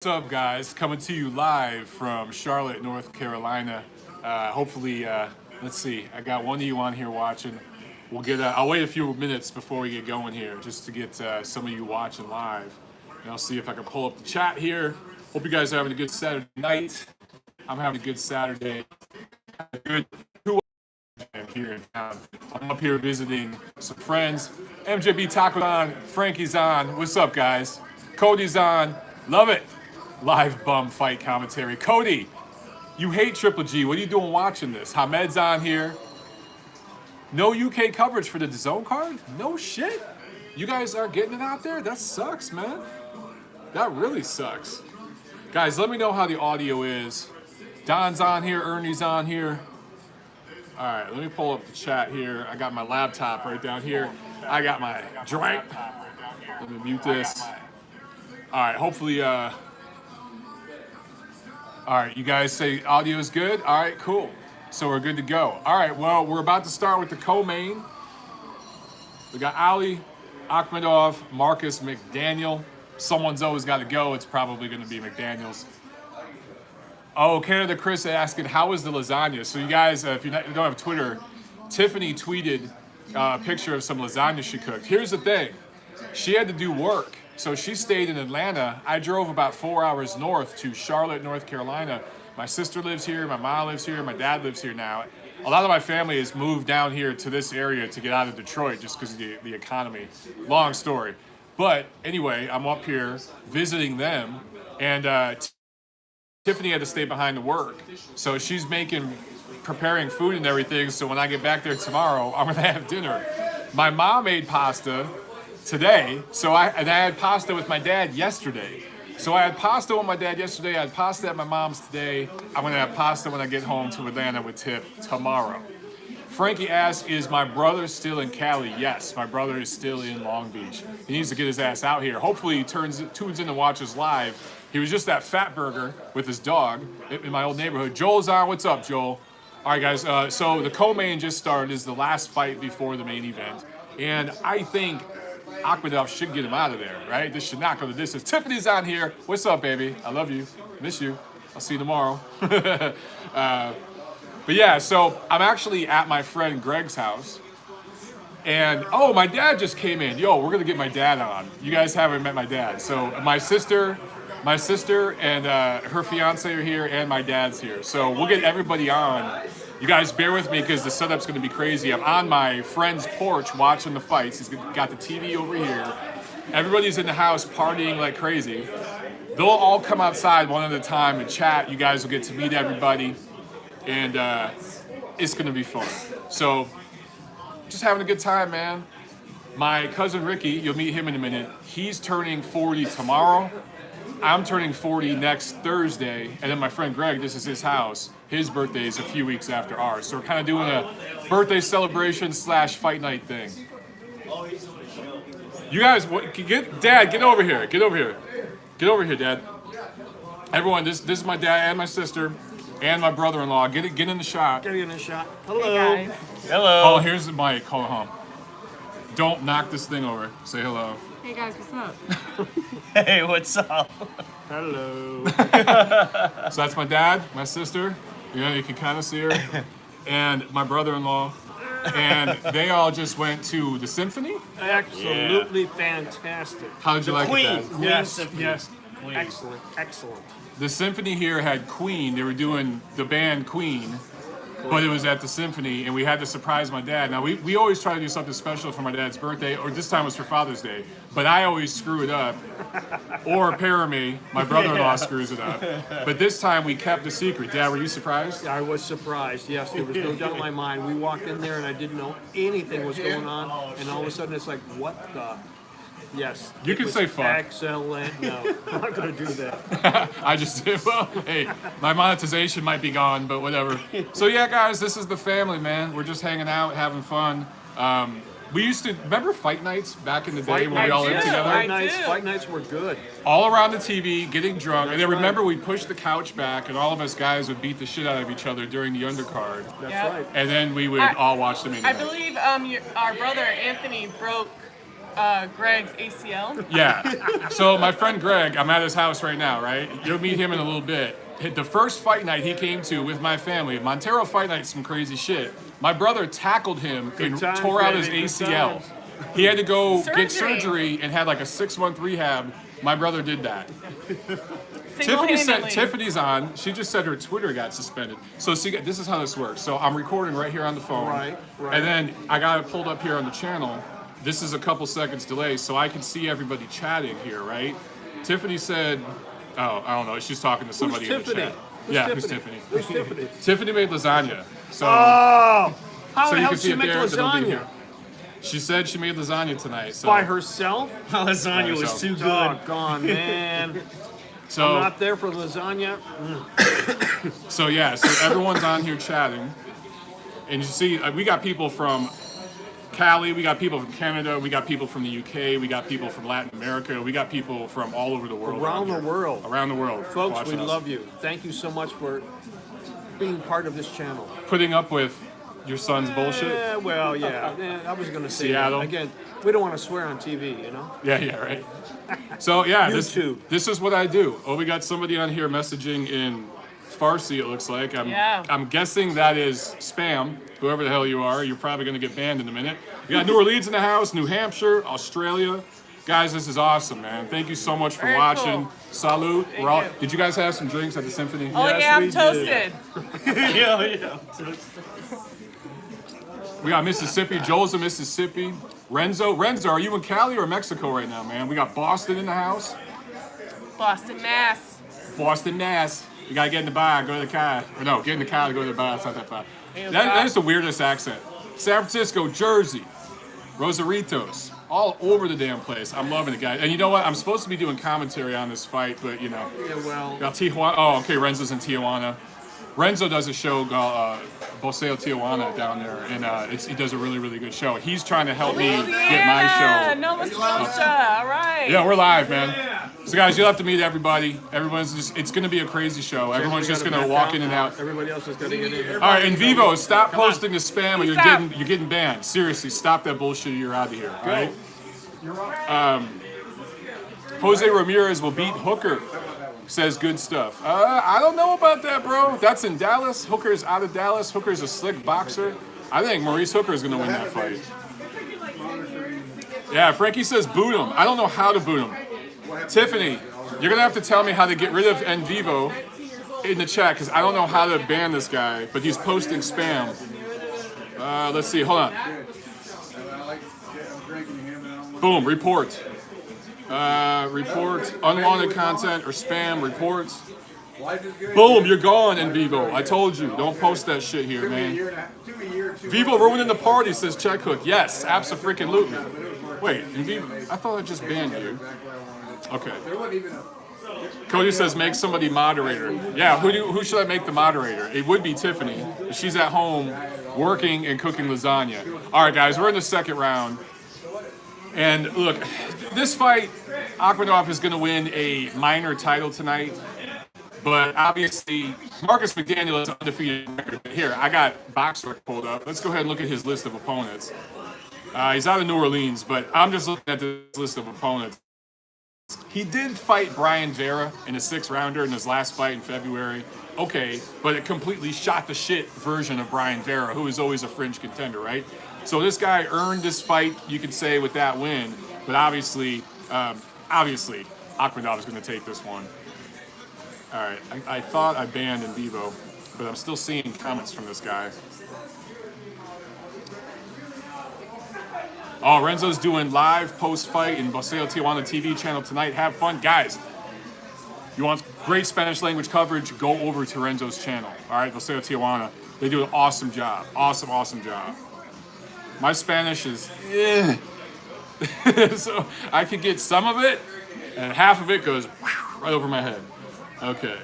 What's up, guys? Coming to you live from Charlotte, North Carolina. Hopefully, let's see. I got one of you on here watching. We'll get. I'll wait a few minutes before we get going here, just to get some of you watching live. And I'll see if I can pull up the chat here. Hope you guys are having a good Saturday night. I'm having a good Saturday. Good here in town. I'm up here visiting some friends. MJB Taco's on. Frankie's on. What's up, guys? Cody's on. Love it. Live bum fight commentary. Cody, you hate Triple G. What are you doing watching this? Hamed's on here. No UK coverage for the DAZN card? No shit. You guys aren't getting it out there? That sucks, man. That really sucks. Guys, let me know how the audio is. Don's on here. Ernie's on here. All right, let me pull up the chat here. I got my laptop right down here. I got my drink. Let me mute this. All right, hopefully, all right, you guys say audio is good? All right, cool. So we're good to go. All right, well, we're about to start with the co-main. We got Ali Akhmedov, Marcus McDaniel. Someone's always got to go. It's probably going to be McDaniels. Oh, Canada Chris asking, how is the lasagna? So you guys, if you don't have Twitter, Tiffany tweeted a picture of some lasagna she cooked. Here's the thing. She had to do work. So she stayed in Atlanta. I drove about 4 hours north to Charlotte, North Carolina. My sister lives here, my mom lives here, my dad lives here now. A lot of my family has moved down here to this area to get out of Detroit just because of the economy. Long story. But anyway, I'm up here visiting them, and Tiffany had to stay behind to work. So she's preparing food and everything, so when I get back there tomorrow, I'm gonna have dinner. My mom made pasta today, and I had pasta with my dad yesterday. So I had pasta with my dad yesterday, I had pasta at my mom's today. I'm gonna have pasta when I get home to Atlanta with Tiff tomorrow. Frankie asks, is my brother still in Cali? Yes, my brother is still in Long Beach. He needs to get his ass out here. Hopefully he tunes in and watches live. He was just at Fat Burger with his dog in my old neighborhood. Joel's on. What's up, Joel? All right, guys. So the co-main just started. Is the last fight before the main event. And I think Akhmedov should get him out of there, right? This should not go the distance. Tiffany's on here. What's up, baby? I love you. Miss you. I'll see you tomorrow. But yeah, so I'm actually at my friend Greg's house. And, oh, my dad just came in. Yo, we're going to get my dad on. You guys haven't met my dad. So my sister and her fiance are here, and my dad's here. So we'll get everybody on. You guys bear with me because the setup's going to be crazy. I'm on my friend's porch watching the fights. He's got the TV over here. Everybody's in the house partying like crazy. They'll all come outside one at a time and chat. You guys will get to meet everybody. And it's going to be fun. So just having a good time, man. My cousin Ricky, you'll meet him in a minute. He's turning 40 tomorrow. I'm turning 40 next Thursday, and then my friend Greg, this is his house. His birthday is a few weeks after ours. So we're kind of doing a birthday celebration / fight night thing. You guys, Dad, get over here. Get over here. Get over here, Dad. Everyone, this is my dad and my sister and my brother-in-law. Get in the shot. Get in the shot. Hello. Hey guys. Hello. Oh, here's the mic. Hold on. Don't knock this thing over. Say hello. Hey guys, what's up? Hey, what's up? Hello. So that's my dad, my sister. You can kind of see her. And my brother-in-law. And they all just went to the symphony. Absolutely fantastic. How did you like Queen. it, Dad? Yes. Queen. Excellent. The symphony here had Queen. They were doing the band Queen. But it was at the symphony, and we had to surprise my dad. Now, we always try to do something special for my dad's birthday, or this time it was for Father's Day. But I always screw it up. Or Parame, my brother-in-law, screws it up. But this time we kept the secret. Dad, were you surprised? I was surprised. Yes, there was no doubt in my mind. We walked in there, and I didn't know anything was going on. And all of a sudden, it's like, what the? Yes. You can say fuck. Excellent. No, I'm not going to do that. I just did. Well, hey, my monetization might be gone, but whatever. So yeah, guys, this is the family, man. We're just hanging out, having fun. We used to remember fight nights back in the day when we all lived together. Fight nights were good. All around the TV, getting drunk. And then remember, we pushed the couch back, and all of us guys would beat the shit out of each other during the undercard. That's Yeah. right. And then we would all watch the main I event. believe our brother Anthony broke Greg's ACL. Yeah. So my friend Greg, I'm at his house right now, right? You'll meet him in a little bit. The first fight night he came to with my family, Montero fight night's some crazy shit. My brother tackled him and times, tore out his baby, good ACL. times. He had to go get Surgery. surgery and had like a 6-month rehab. My brother did that. Single-handedly. Tiffany's on. She just said her Twitter got suspended. So see, this is how this works. So I'm recording right here on the phone. Right. And then I got it pulled up here on the channel. This is a couple seconds delay, so I can see everybody chatting here, right? Tiffany said, oh, I don't know. She's talking to somebody in the Tiffany? chat. Who's Yeah, Tiffany? who's Tiffany? Who's Tiffany? Tiffany made lasagna. So, Oh! How so the you hell can did see she it make there, but it'll be lasagna? here. She said she made lasagna tonight. So, By herself? Lasagna was yourself. too good. Doggone, man. so I'm not there for lasagna. So yeah, so everyone's on here chatting, and you see we got people from Cali, we got people from Canada, we got people from the UK, we got people from Latin America, we got people from all over the world. Around on the here. world. Around the world. Folks, we watching us. love you. Thank you so much for being part of this channel. Putting up with your son's bullshit. Yeah, well, yeah. I was going to say Seattle. that. Again, we don't want to swear on TV, you know? Yeah, right. So yeah, YouTube. this is what I do. Oh, we got somebody on here messaging in Farsi. It looks like. I'm guessing that is spam. Whoever the hell you are, you're probably going to get banned in a minute. We got New Orleans in the house, New Hampshire, Australia. Guys, this is awesome, man. Thank you so much for Very watching. cool. Salute. Thank We're all, you. did you guys have some drinks at the symphony? Oh Yes, yeah, we I'm did. toasted. Yeah. We got Mississippi. Joel's in Mississippi. Renzo, are you in Cali or Mexico right now, man? We got Boston in the house. Boston, Mass. Boston, Mass. You gotta get in the bar, go to the car. Or no, get in the car to go to the bar. It's not that far. Yeah, That is the weirdest accent. San Francisco, Jersey, Rosaritos, all over the damn place. I'm loving it, guys. And you know what? I'm supposed to be doing commentary on this fight, but you know, Yeah, well, got Tijuana. Oh, okay. Renzo's in Tijuana. Renzo does a show called Boseo Tijuana down there, and he does a really, really good show. He's trying to help me get my Louisiana, show. Nova Scotia. All right. Yeah, we're live, man. So guys, you'll have to meet everybody. Everyone's just—it's going to be a crazy show. Everyone's just going to walk in and out. Everybody else has got to get in here. All right, in Vivo, stop posting the spam, or Peace you're out. getting banned. Seriously, stop that bullshit. You're out of here. All right. Jose Ramirez will beat Hooker. Says good stuff. I don't know about that, bro. That's in Dallas. Hooker's out of Dallas. Hooker's a slick boxer. I think Maurice Hooker is going to win that fight. Yeah, Frankie says boot him. I don't know how to boot him. Tiffany, you're going to have to tell me how to get rid of En Vivo in the chat, because I don't know how to ban this guy, but he's posting spam. Let's see. Hold on. Boom. Report. Report unwanted content or spam reports. Boom, you're gone in Vivo. I told you, don't post that shit here, man. Vivo ruining the party, says Check Hook. Yes, abso-freaking-lutely. Wait, in Vivo, I thought I just banned you. Okay. Cody says make somebody moderator. Yeah, who should I make the moderator? It would be Tiffany. She's at home working and cooking lasagna. All right, guys, we're in the second round. And look, this fight, Akhmedov is going to win a minor title tonight. But obviously, Marcus McDaniel is undefeated record. Here, I got Boxer pulled up. Let's go ahead and look at his list of opponents. He's out of New Orleans, but I'm just looking at this list of opponents. He did fight Brian Vera in a 6-rounder in his last fight in February. Okay, but a completely shot the shit version of Brian Vera, who is always a fringe contender, right? So this guy earned this fight, you could say, with that win. But obviously, Akhmedov is going to take this one. All right, I thought I banned in Vivo, but I'm still seeing comments from this guy. Oh, Renzo's doing live post-fight in Boseo Tijuana TV channel tonight. Have fun, guys. You want great Spanish language coverage, go over to Renzo's channel. All right, Boseo Tijuana. They do an awesome job. Awesome job. My Spanish is so I could get some of it, and half of it goes right over my head. Okay.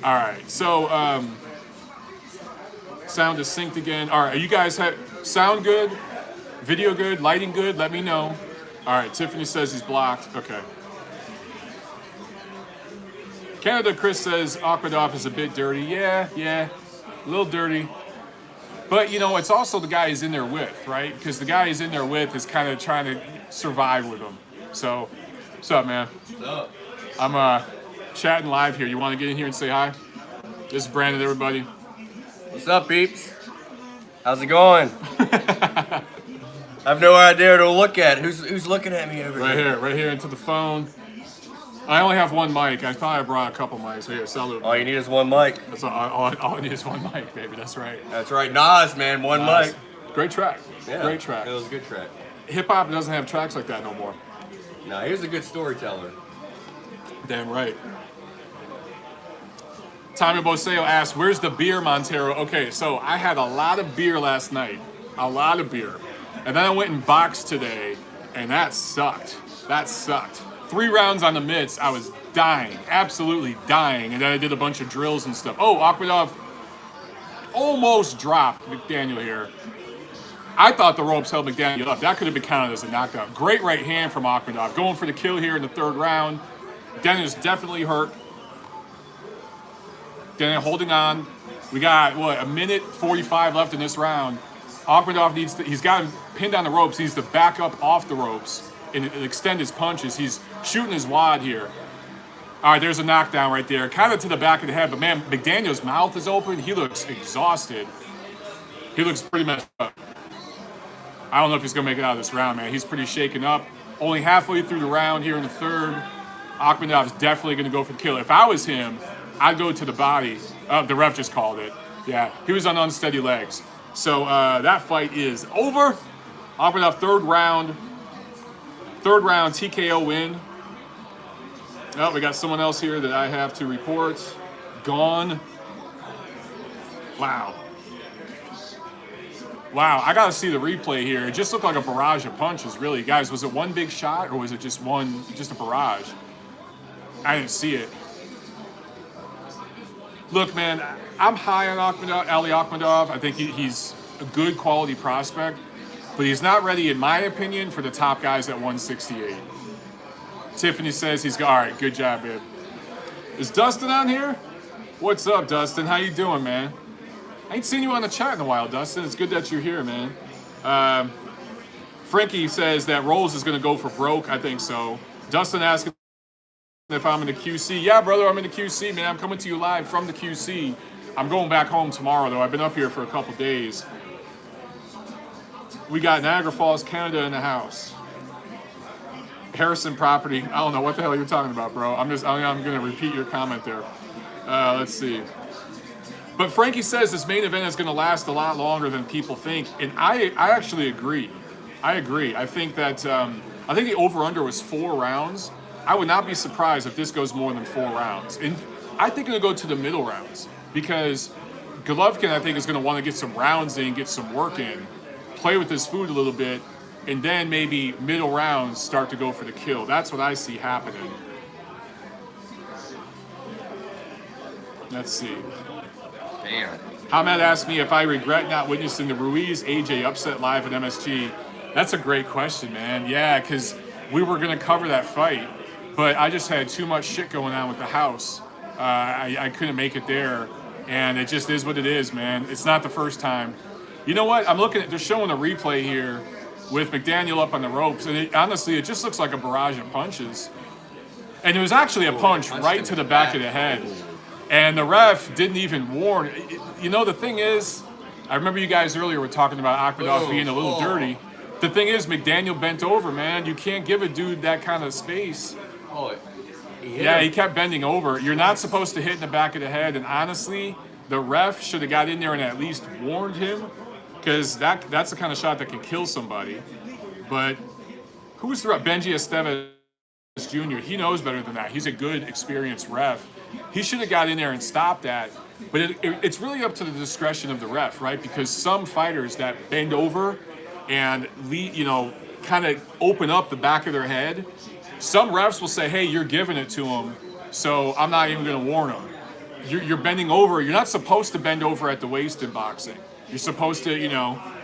All right. So sound is synced again. All right. You guys have sound good, video good, lighting good? Let me know. All right. Tiffany says he's blocked. Okay. Canada Chris says Akhmedov is a bit dirty. Yeah, a little dirty. But, you know, it's also the guy he's in there with, right? Because the guy he's in there with is kind of trying to survive with him. So, what's up, man? What's up? I'm chatting live here. You want to get in here and say hi? This is Brandon, everybody. What's up, peeps? How's it going? I have no idea to look at. Who's looking at me over Right here into the phone. I only have one mic. I thought I brought a couple mics. So here, salute. All you need is one mic. That's all I need is one mic, baby. That's right. That's right, Nas, man, one mic. Great track. Yeah, Great track. It was a good track. Hip hop doesn't have tracks like that no more. No, he was a good storyteller. Damn right. Tommy Boseo asked, "Where's the beer, Montero?" Okay, so I had a lot of beer last night. A lot of beer. And then I went and boxed today, and that sucked. That sucked. 3 rounds on the mitts, I was dying, absolutely dying. And then I did a bunch of drills and stuff. Oh, Akhmedov almost dropped McDaniel here. I thought the ropes held McDaniel up. That could have been counted as a knockdown. Great right hand from Akhmedov. Going for the kill here in the 3rd round. Dennis definitely hurt. Dennis holding on. We got, what, a minute 45 left in this round. Akhmedov needs to, he's got him pinned on the ropes. He needs to back up off the ropes and extend his punches. He's shooting his wad here. All right, there's a knockdown right there. Kind of to the back of the head, but man, McDaniel's mouth is open. He looks exhausted. He looks pretty messed up. I don't know if he's going to make it out of this round, man. He's pretty shaken up. Only halfway through the round here in the 3rd. Akhmedov's definitely going to go for the kill. If I was him, I'd go to the body. The ref just called it. Yeah, he was on unsteady legs. So that fight is over. Akhmedov, 3rd round. 3rd round TKO win. Oh, we got someone else here that I have to report. Gone. Wow. Wow, I got to see the replay here. It just looked like a barrage of punches, really. Guys, was it one big shot or was it just a barrage? I didn't see it. Look, man, I'm high on Ali Akhmedov. I think he's a good quality prospect, but he's not ready, in my opinion, for the top guys at 168. Tiffany says he's got, all right, good job, babe. Is Dustin on here? What's up, Dustin? How you doing, man? I ain't seen you on the chat in a while, Dustin. It's good that you're here, man. Frankie says that Rolls is going to go for broke. I think so. Dustin asking if I'm in the QC. Yeah, brother, I'm in the QC, man. I'm coming to you live from the QC. I'm going back home tomorrow, though. I've been up here for a couple days. We got Niagara Falls, Canada in the house. Harrison property. I don't know what the hell you're talking about, bro. I'm going to repeat your comment there. Let's see. But Frankie says this main event is going to last a lot longer than people think, and I actually agree. I agree. I think that I think the over/under was 4 rounds. I would not be surprised if this goes more than 4 rounds. And I think it'll go to the middle rounds because Golovkin, I think, is going to want to get some rounds in, get some work in, play with his food a little bit, and then maybe middle rounds start to go for the kill. That's what I see happening. Let's see. Damn. Hamed asked me if I regret not witnessing the Ruiz AJ upset live at MSG. That's a great question, man. Yeah, because we were going to cover that fight, but I just had too much shit going on with the house. I couldn't make it there, and it just is what it is, man. It's not the first time. You know what? I'm looking at, they're showing a replay here with McDaniel up on the ropes, and honestly, it just looks like a barrage of punches. And it was actually a punch right to the back of the head. And the ref didn't even warn. You know, the thing is, I remember you guys earlier were talking about Akhmedov being a little dirty. The thing is, McDaniel bent over, man. You can't give a dude that kind of space. Yeah, he kept bending over. You're not supposed to hit in the back of the head. And honestly, the ref should have got in there and at least warned him, because that's the kind of shot that can kill somebody. But who was the ref? Benji Estevez Jr. He knows better than that. He's a good, experienced ref. He should have got in there and stopped that. But it's really up to the discretion of the ref, right? Because some fighters that bend over and kind of open up the back of their head, some refs will say, hey, you're giving it to him, so I'm not even going to warn him. You're bending over. You're not supposed to bend over at the waist in boxing. You're supposed to,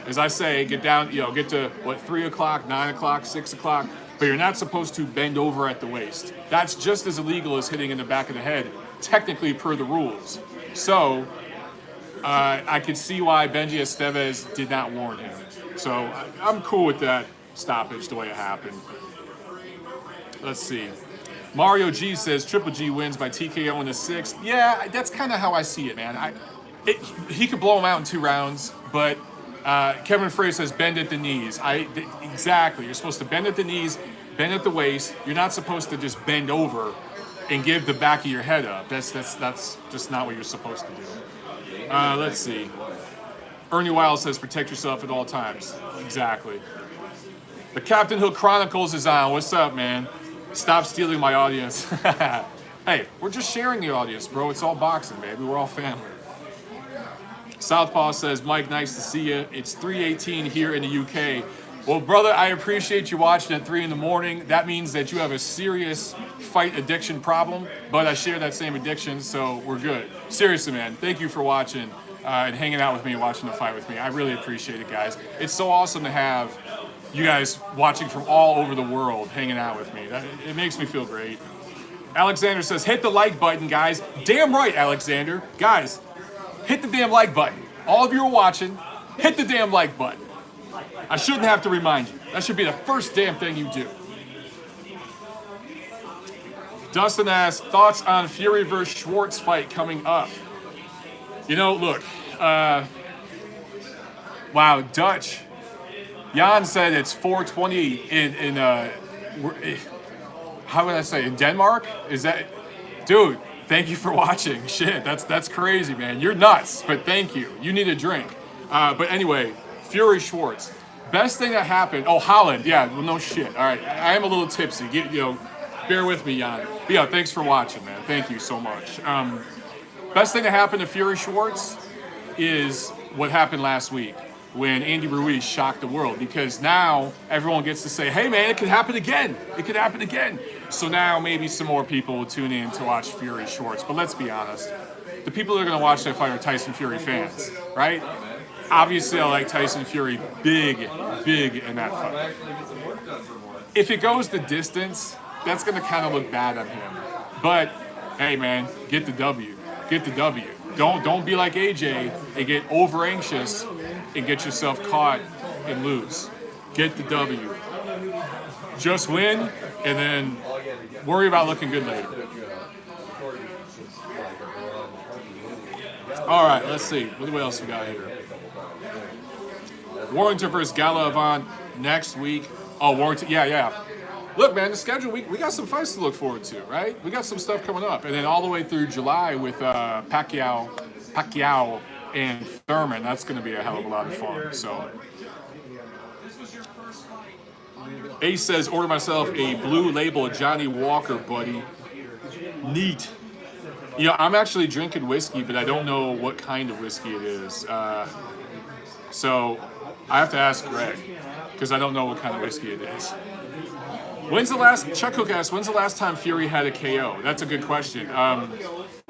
as I say, get down, get to, 3 o'clock, 9 o'clock, 6 o'clock, but you're not supposed to bend over at the waist. That's just as illegal as hitting in the back of the head, technically per the rules. So I could see why Benji Estevez did not warn him. So I'm cool with that stoppage the way it happened. Let's see. Mario G says Triple G wins by TKO in the 6th. Yeah, that's kind of how I see it, man. He could blow him out in 2 rounds, but Kevin Frey says bend at the knees. Exactly. You're supposed to bend at the knees, bend at the waist. You're not supposed to just bend over and give the back of your head up. That's just not what you're supposed to do. Let's see. Ernie Wiles says protect yourself at all times. Exactly. The Captain Hook Chronicles is on. What's up, man? Stop stealing my audience. Hey, we're just sharing the audience, bro. It's all boxing, baby. We're all family. Southpaw says, Mike, nice to see you. It's 3:18 here in the UK. Well, brother, I appreciate you watching at 3 in the morning. That means that you have a serious fight addiction problem, but I share that same addiction, so we're good. Seriously, man, thank you for watching and hanging out with me and watching the fight with me. I really appreciate it, guys. It's so awesome to have you guys watching from all over the world hanging out with me. It makes me feel great. Alexander says, hit the like button, guys. Damn right, Alexander. Guys, hit the damn like button. All of you are watching, hit the damn like button. I shouldn't have to remind you. That should be the first damn thing you do. Dustin asks, thoughts on Fury versus Schwartz fight coming up? You know, look. Wow, Dutch. Jan said it's 4:20 in how would I say, in Denmark? Is that, dude? Thank you for watching. Shit, that's crazy, man. You're nuts, but thank you. You need a drink. But anyway, Fury Schwartz. Best thing that happened. Oh, Holland. Yeah, well, no shit. All right, I am a little tipsy. Bear with me, Jan. But yeah, thanks for watching, man. Thank you so much. Best thing that happened to Fury Schwartz is what happened last week when Andy Ruiz shocked the world, because now everyone gets to say, hey man, it could happen again. It could happen again. So now maybe some more people will tune in to watch Fury Schwartz. But let's be honest, the people that are going to watch that fight are Tyson Fury fans, right? Obviously, I like Tyson Fury big in that fight. If it goes the distance, that's going to kind of look bad on him. But hey man, get the W. Get the W. Don't be like AJ and get over anxious and get yourself caught and lose. Get the W. Just win and then worry about looking good later. All right, let's see. What else we got here? Warrington versus Galavant next week. Oh, Warrington. Yeah. Look, man, the schedule, we got some fights to look forward to, right? We got some stuff coming up. And then all the way through July with Pacquiao and Thurman. That's going to be a hell of a lot of fun. So, Ace says, order myself a blue label Johnny Walker, buddy. Neat. You know, I'm actually drinking whiskey, but I don't know what kind of whiskey it is. So I have to ask Greg, because I don't know what kind of whiskey it is. Chuck Cook asked, when's the last time Fury had a KO? That's a good question.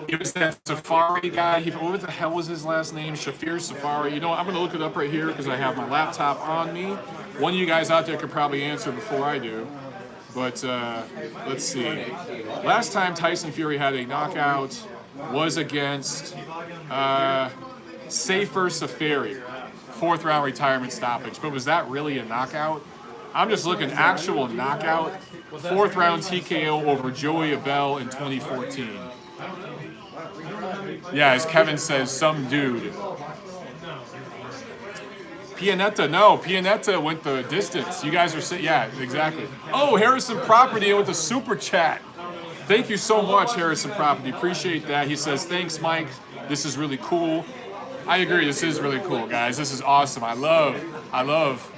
It was that Safari guy. What the hell was his last name? Shafir Safari. You know what? I'm going to look it up right here because I have my laptop on me. One of you guys out there could probably answer before I do. But let's see. Last time Tyson Fury had a knockout was against Safer Safari. 4th round retirement stoppage. But was that really a knockout? I'm just looking, actual knockout. 4th round TKO over Joey Abel in 2014. Yeah, as Kevin says, some dude. Pianetta went the distance. You guys are saying, yeah, exactly. Oh, Harrison Property with a super chat. Thank you so much, Harrison Property. Appreciate that. He says, thanks, Mike. This is really cool. I agree, this is really cool, guys. This is awesome. I love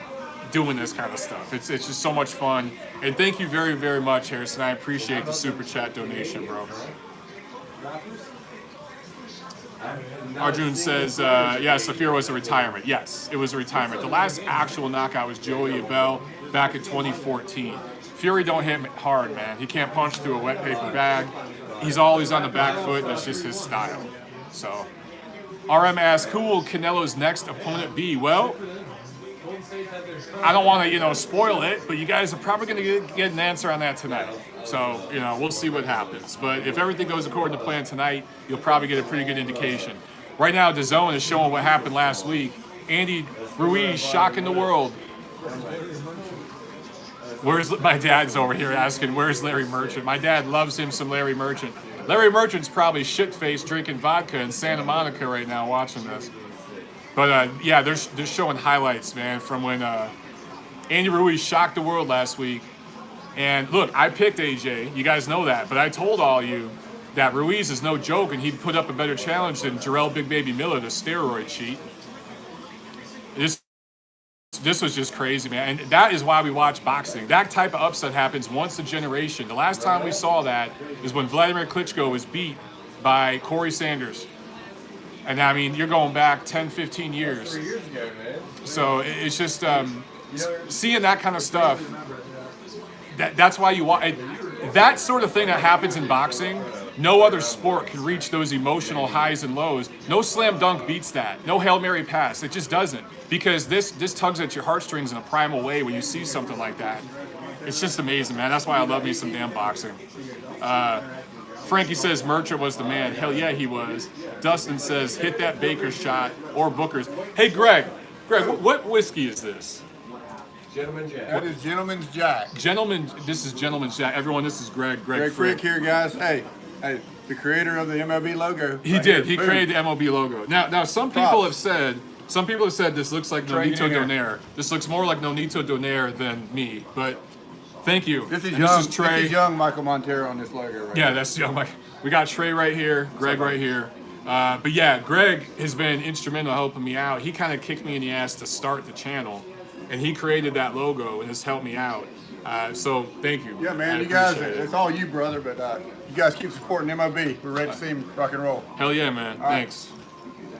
doing this kind of stuff. It's just so much fun. And thank you very, very much, Harrison. I appreciate the super chat donation, bro. Arjun says, yeah, Safir was a retirement. Yes, it was a retirement. The last actual knockout was Joey Abel back in 2014. Fury don't hit hard, man. He can't punch through a wet paper bag. He's always on the back foot. That's just his style. So, RM asks, who will Canelo's next opponent be? Well, I don't want to, spoil it, but you guys are probably going to get an answer on that tonight. So, we'll see what happens. But if everything goes according to plan tonight, you'll probably get a pretty good indication. right now DAZN is showing what happened last week. Andy Ruiz shocking the world. My dad's over here asking, where's Larry Merchant? My dad loves him some Larry Merchant. Larry Merchant's probably shit-faced drinking vodka in Santa Monica right now watching this. But yeah, they're showing highlights, man, from when Andy Ruiz shocked the world last week. And look, I picked AJ. You guys know that. But I told all you that Ruiz is no joke, and he put up a better challenge than Jarrell Big Baby Miller, the steroid cheat. This was just crazy, man. And that is why we watch boxing. That type of upset happens once a generation. The last time we saw that is when Vladimir Klitschko was beat by Corey Sanders. And I mean, you're going back 10, 15 years. 3 years ago, man. So it's just seeing that kind of stuff. That's why you want that sort of thing that happens in boxing. No other sport can reach those emotional highs and lows. No slam dunk beats that. No Hail Mary pass. It just doesn't. Because this tugs at your heartstrings in a primal way when you see something like that. It's just amazing, man. That's why I love me some damn boxing. Frankie says Merchant was the man. Hell yeah, he was. Dustin says hit that Baker shot or Booker's. Hey, Greg, what whiskey is this? Gentleman Jack. That is Gentleman's Jack. This is Gentleman's Jack. Everyone, this is Greg Greg Frick here, guys. Hey, the creator of the MLB logo. He right did. here. He created the MLB logo. Now some people have said this looks like Nonito Donaire. This looks more like Nonito Donaire than me. But thank you. This is And young. This is Trey. This is young Michael Montero on this logo right Yeah, here. that's young Mike. We got Trey right here, Greg right here. But yeah, Greg has been instrumental in helping me out. He kind of kicked me in the ass to start the channel, and he created that logo and has helped me out. So thank you. Yeah, man, I you guys, appreciate it. it's all you, brother, but you guys keep supporting MLB. We're ready to see him rock and roll. Hell yeah, man. Thanks.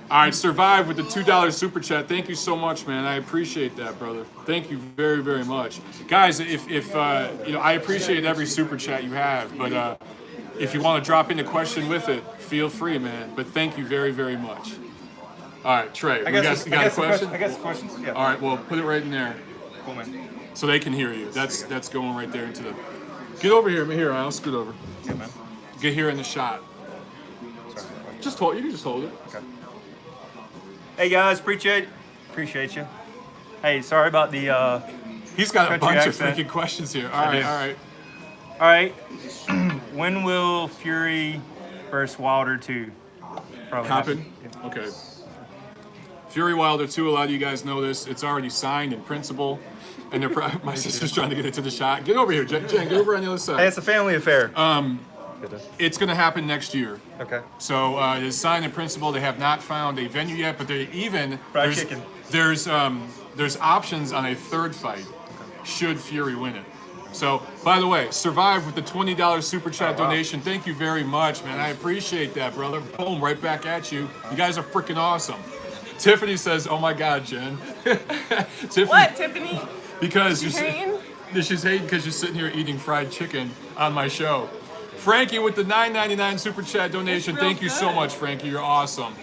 All right, Survive with the $2 super chat. Thank you so much, man. I appreciate that, brother. Thank you very, very much, guys. If I appreciate every super chat you have, but if you want to drop in a question with it, feel free, man. But thank you very, very much. All right, Trey, you got a question? I got some questions. Yeah. All right, well, put it right in there Cool, man. so they can hear you. That's going right there into the. Get over here, here. I'll scoot over. Yeah, man. Get here in the shot. Sorry. Just hold. You can just hold it. Okay. Hey guys, appreciate you. Hey, sorry about the. He's got a Country bunch accent. of freaking questions here. I do. All right. When will Fury versus Wilder 2 probably Happen? Okay. Fury Wilder 2, a lot of you guys know this. It's already signed in principle. And my sister's trying to get it to the shot. Get over here, Jen. Get over on the other Hey, side. it's a family affair. It's going to happen next year. Okay. So it's signed in principle. They have not found a venue yet, but Fried chicken. there's options on a third fight should Fury win it. So, by the way, Survive with the $20 super chat donation. Thank you very much, man. I appreciate that, brother. Boom, right back at you. You guys are freaking awesome. Tiffany says, "Oh my God, Jen." Tiffany, What, Tiffany? because She's hating? She's hating because you're sitting here eating fried chicken on my show. Frankie with the $9.99 super chat donation. It's real Thank you so good. much, Frankie. You're awesome.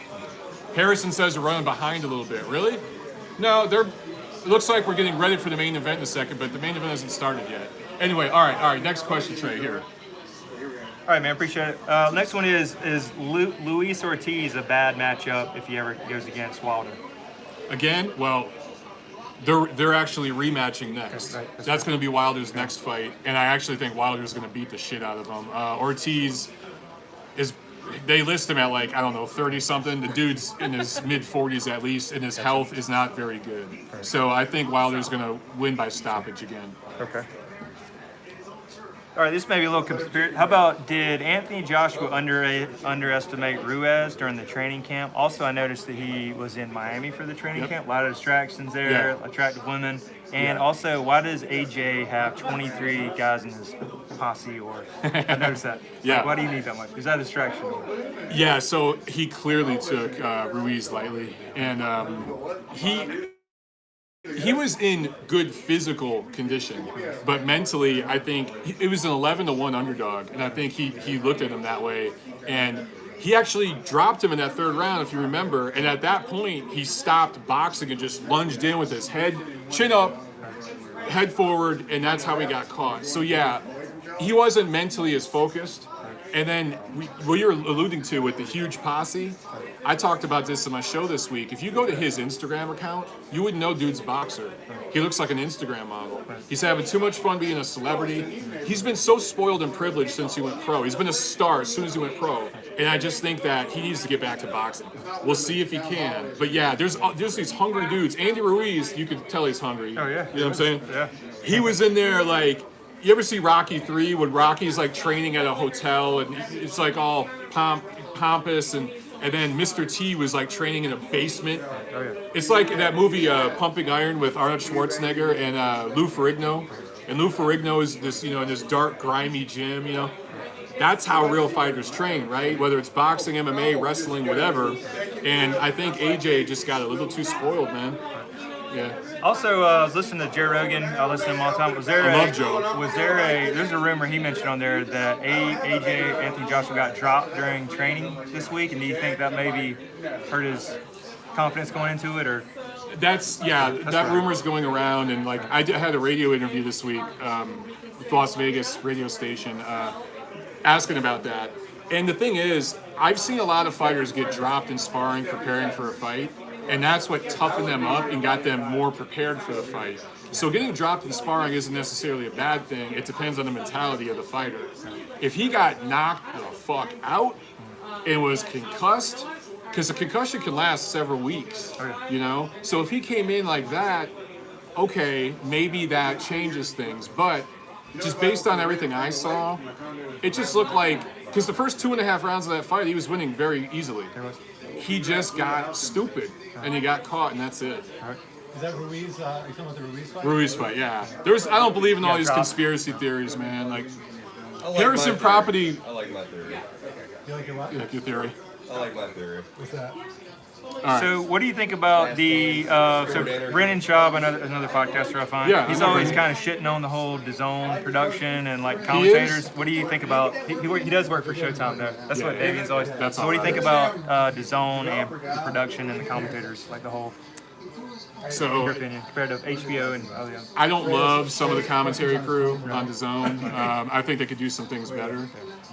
Harrison says they're running behind a little bit. Really? No, it looks like we're getting ready for the main event in a second, but the main event hasn't started yet. Anyway, all right. Next question, Trey. Here. All right, man, appreciate it. Next one is Luis Ortiz a bad matchup if he ever goes against Wilder? Again, well, they're actually rematching next. Right. That's going to be Wilder's next fight, and I actually think Wilder's going to beat the shit out of him. Ortiz they list him at 30-something. The dude's in his mid-40s at least, and his health is not very good. So I think Wilder's going to win by stoppage again. Okay. All right, this may be a little conspiracy. How about, did Anthony Joshua underestimate Ruiz during the training camp? Also, I noticed that he was in Miami for the training camp. A lot of distractions there, attractive women. And also, why does AJ have 23 guys in his posse? Or I noticed that. Yeah. Why do you need that much? Is that a distraction? Yeah, so he clearly took Ruiz lightly, and he was in good physical condition, but mentally, I think it was an 11-1 underdog, and I think he looked at him that way, and he actually dropped him in that third round, if you remember, and at that point, he stopped boxing and just lunged in with his head, chin up, head forward, and that's how he got caught. So yeah, he wasn't mentally as focused, And then what you're alluding to with the huge posse, I talked about this in my show this week. If you go to his Instagram account, you wouldn't know dude's a boxer. He looks like an Instagram model. He's having too much fun being a celebrity. He's been so spoiled and privileged since he went pro. He's been a star as soon as he went pro. And I just think that he needs to get back to boxing. We'll see if he can. But yeah, there's these hungry dudes. Andy Ruiz, you can tell he's hungry. Oh, yeah. You know what I'm saying? Yeah. He was in there like, you ever see Rocky 3 when Rocky's like training at a hotel and it's like all pompous and then Mr. T was like training in a basement. Oh, yeah. It's like that movie Pumping Iron with Arnold Schwarzenegger and Lou Ferrigno. And Lou Ferrigno is this, in this dark, grimy gym, That's how real fighters train, right? Whether it's boxing, MMA, wrestling, whatever. And I think AJ just got a little too spoiled, man. Yeah. Also, I was listening to Joe Rogan. I listen to him all the time. There's a rumor he mentioned on there that AJ Anthony Joshua got dropped during training this week, and do you think that maybe hurt his confidence going into it, or? That right. rumor's going around, and like I had a radio interview this week with Las Vegas radio station asking about that. And the thing is, I've seen a lot of fighters get dropped in sparring preparing for a fight. And that's what toughened them up and got them more prepared for the fight. So getting dropped in sparring isn't necessarily a bad thing. It depends on the mentality of the fighter. If he got knocked the fuck out and was concussed, because a concussion can last several weeks, So if he came in like that, okay, maybe that changes things. But just based on everything I saw, it just looked like, because the first 2.5 rounds of that fight, he was winning very easily. He just got stupid, and he got caught, and that's it. Is that Ruiz? Are you talking about the Ruiz fight? Ruiz fight, yeah. I don't believe in all these conspiracy theories, man. Like, I like Harrison my Property. theory. I like my theory. You like your what? You like your theory? I like my theory. What's that? All right. So, what do you think about the Brennan Schaub, another podcaster I find? Yeah, he's I know always Brennan. kind of shitting on the whole DAZN production and like commentators. What do you think about? He does work for Showtime though. That's what Davian's always. That's so, what do you all think right. about DAZN and the production and the commentators, like the whole? In So your opinion, compared to HBO and other. I don't love some of the commentary crew on DAZN. I think they could do some things better.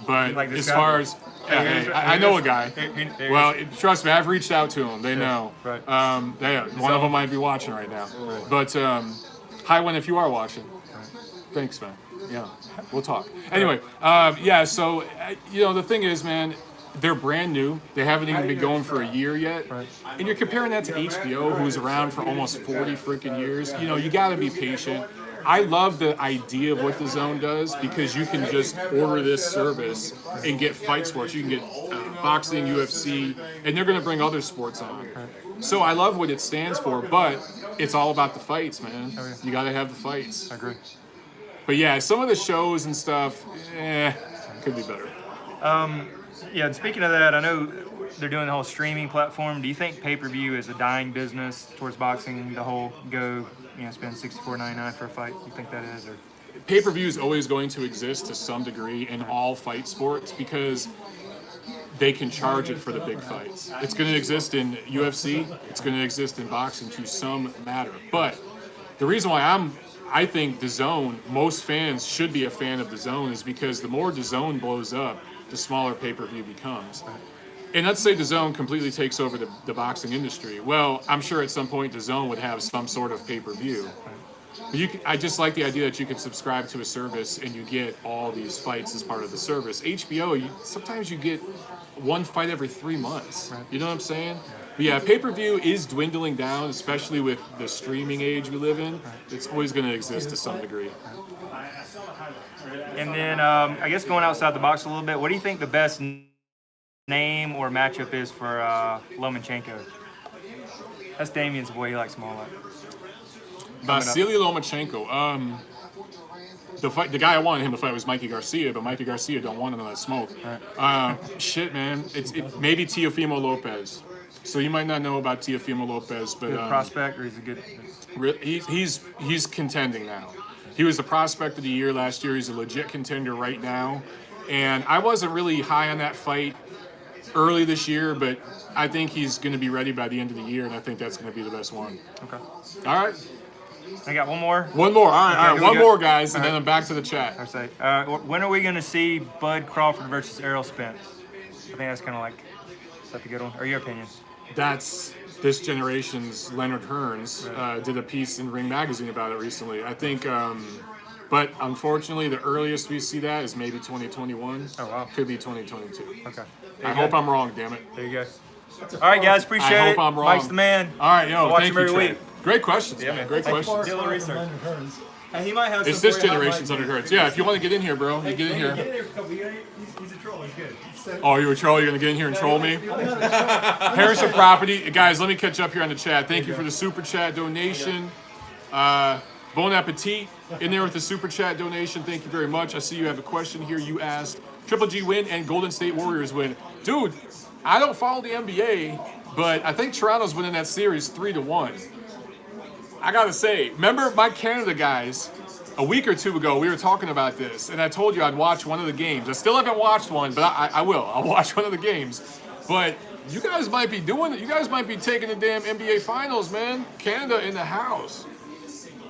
But Like this as guy? far as I know a guy. He- Well, trust me, I've reached out to them. They know. right. One of them might be watching right now. But hi, Wen, if you are watching. Thanks, man. Yeah, we'll talk. Anyway, so the thing is, man, they're brand new. They haven't even been going for a year yet. And you're comparing that to HBO, who's around for almost 40 freaking years. You got to be patient. I love the idea of what DAZN does because you can just order this service and get fight sports. You can get boxing, UFC, and they're going to bring other sports on. So I love what it stands for, but it's all about the fights, man. You got to have the fights. I agree. But yeah, some of the shows and stuff, could be better. Yeah, and speaking of that, I know they're doing the whole streaming platform. Do you think pay-per-view is a dying business towards boxing? The whole spend $64.99 for a fight. You think that is, or? Pay-per-view is always going to exist to some degree in all fight sports because they can charge it for the big fights. It's going to exist in UFC. It's going to exist in boxing to some matter. But the reason why I think DAZN, most fans should be a fan of DAZN, is because the more DAZN blows up, the smaller pay-per-view becomes. And let's say DAZN completely takes over the boxing industry. Well, I'm sure at some point DAZN would have some sort of pay-per-view. But I just like the idea that you can subscribe to a service and you get all these fights as part of the service. HBO, sometimes you get one fight every 3 months. You know what I'm saying? But yeah, pay-per-view is dwindling down, especially with the streaming age we live in. It's always going to exist to some degree. And then I guess going outside the box a little bit, what do you think the best name or matchup is for Lomachenko? That's Damian's boy. He likes him all that. Vasily Lomachenko. The guy I wanted him to fight was Mikey Garcia, but Mikey Garcia don't want none of that smoke. Shit, man. It maybe Teofimo Lopez. So you might not know about Teofimo Lopez, but Good prospect, or he's a good. He's contending now. He was the prospect of the year last year. He's a legit contender right now. And I wasn't really high on that fight early this year, but I think he's going to be ready by the end of the year, and I think that's going to be the best one. Okay. All right. I got one more. One more. All right, all right. here we One go. more, guys, and All then right. I'm back to the chat. I say, when are we going to see Bud Crawford versus Errol Spence? I think that's kind of like, is that a good one? Or your opinion? That's this generation's Leonard Hearns did a piece in Ring Magazine about it recently. I think, but unfortunately, the earliest we see that is maybe 2021. Oh, wow. Could be 2022. Okay. I hope I'm wrong, damn it. There you go. All right, guys. Appreciate I it. hope I'm wrong. Mike's the man. All right, yo, I'll watch thank him you, every Trey. week. Great questions, Yeah, man. man. Great Thank you. questions. Do a little research. Leonard Hearns. He might have It's some this for you. generation's Leonard Hearns. Yeah, if you want to get in here, bro, you get in here. He's a troll. He's good. Oh, you're a troll? You're going to get in here and troll me? Harrison Property. Guys, let me catch up here on the chat. Thank you for the super chat donation. Bon appetit in there with the super chat donation. Thank you very much. I see you have a question here. You asked, Triple G win and Golden State Warriors win. Dude, I don't follow the NBA, but I think Toronto's winning that series 3-1. I got to say, remember my Canada guys, a week or two ago, we were talking about this, and I told you I'd watch one of the games. I still haven't watched one, but I will. I'll watch one of the games. But you guys might be doing it. You guys might be taking the damn NBA Finals, man. Canada in the house.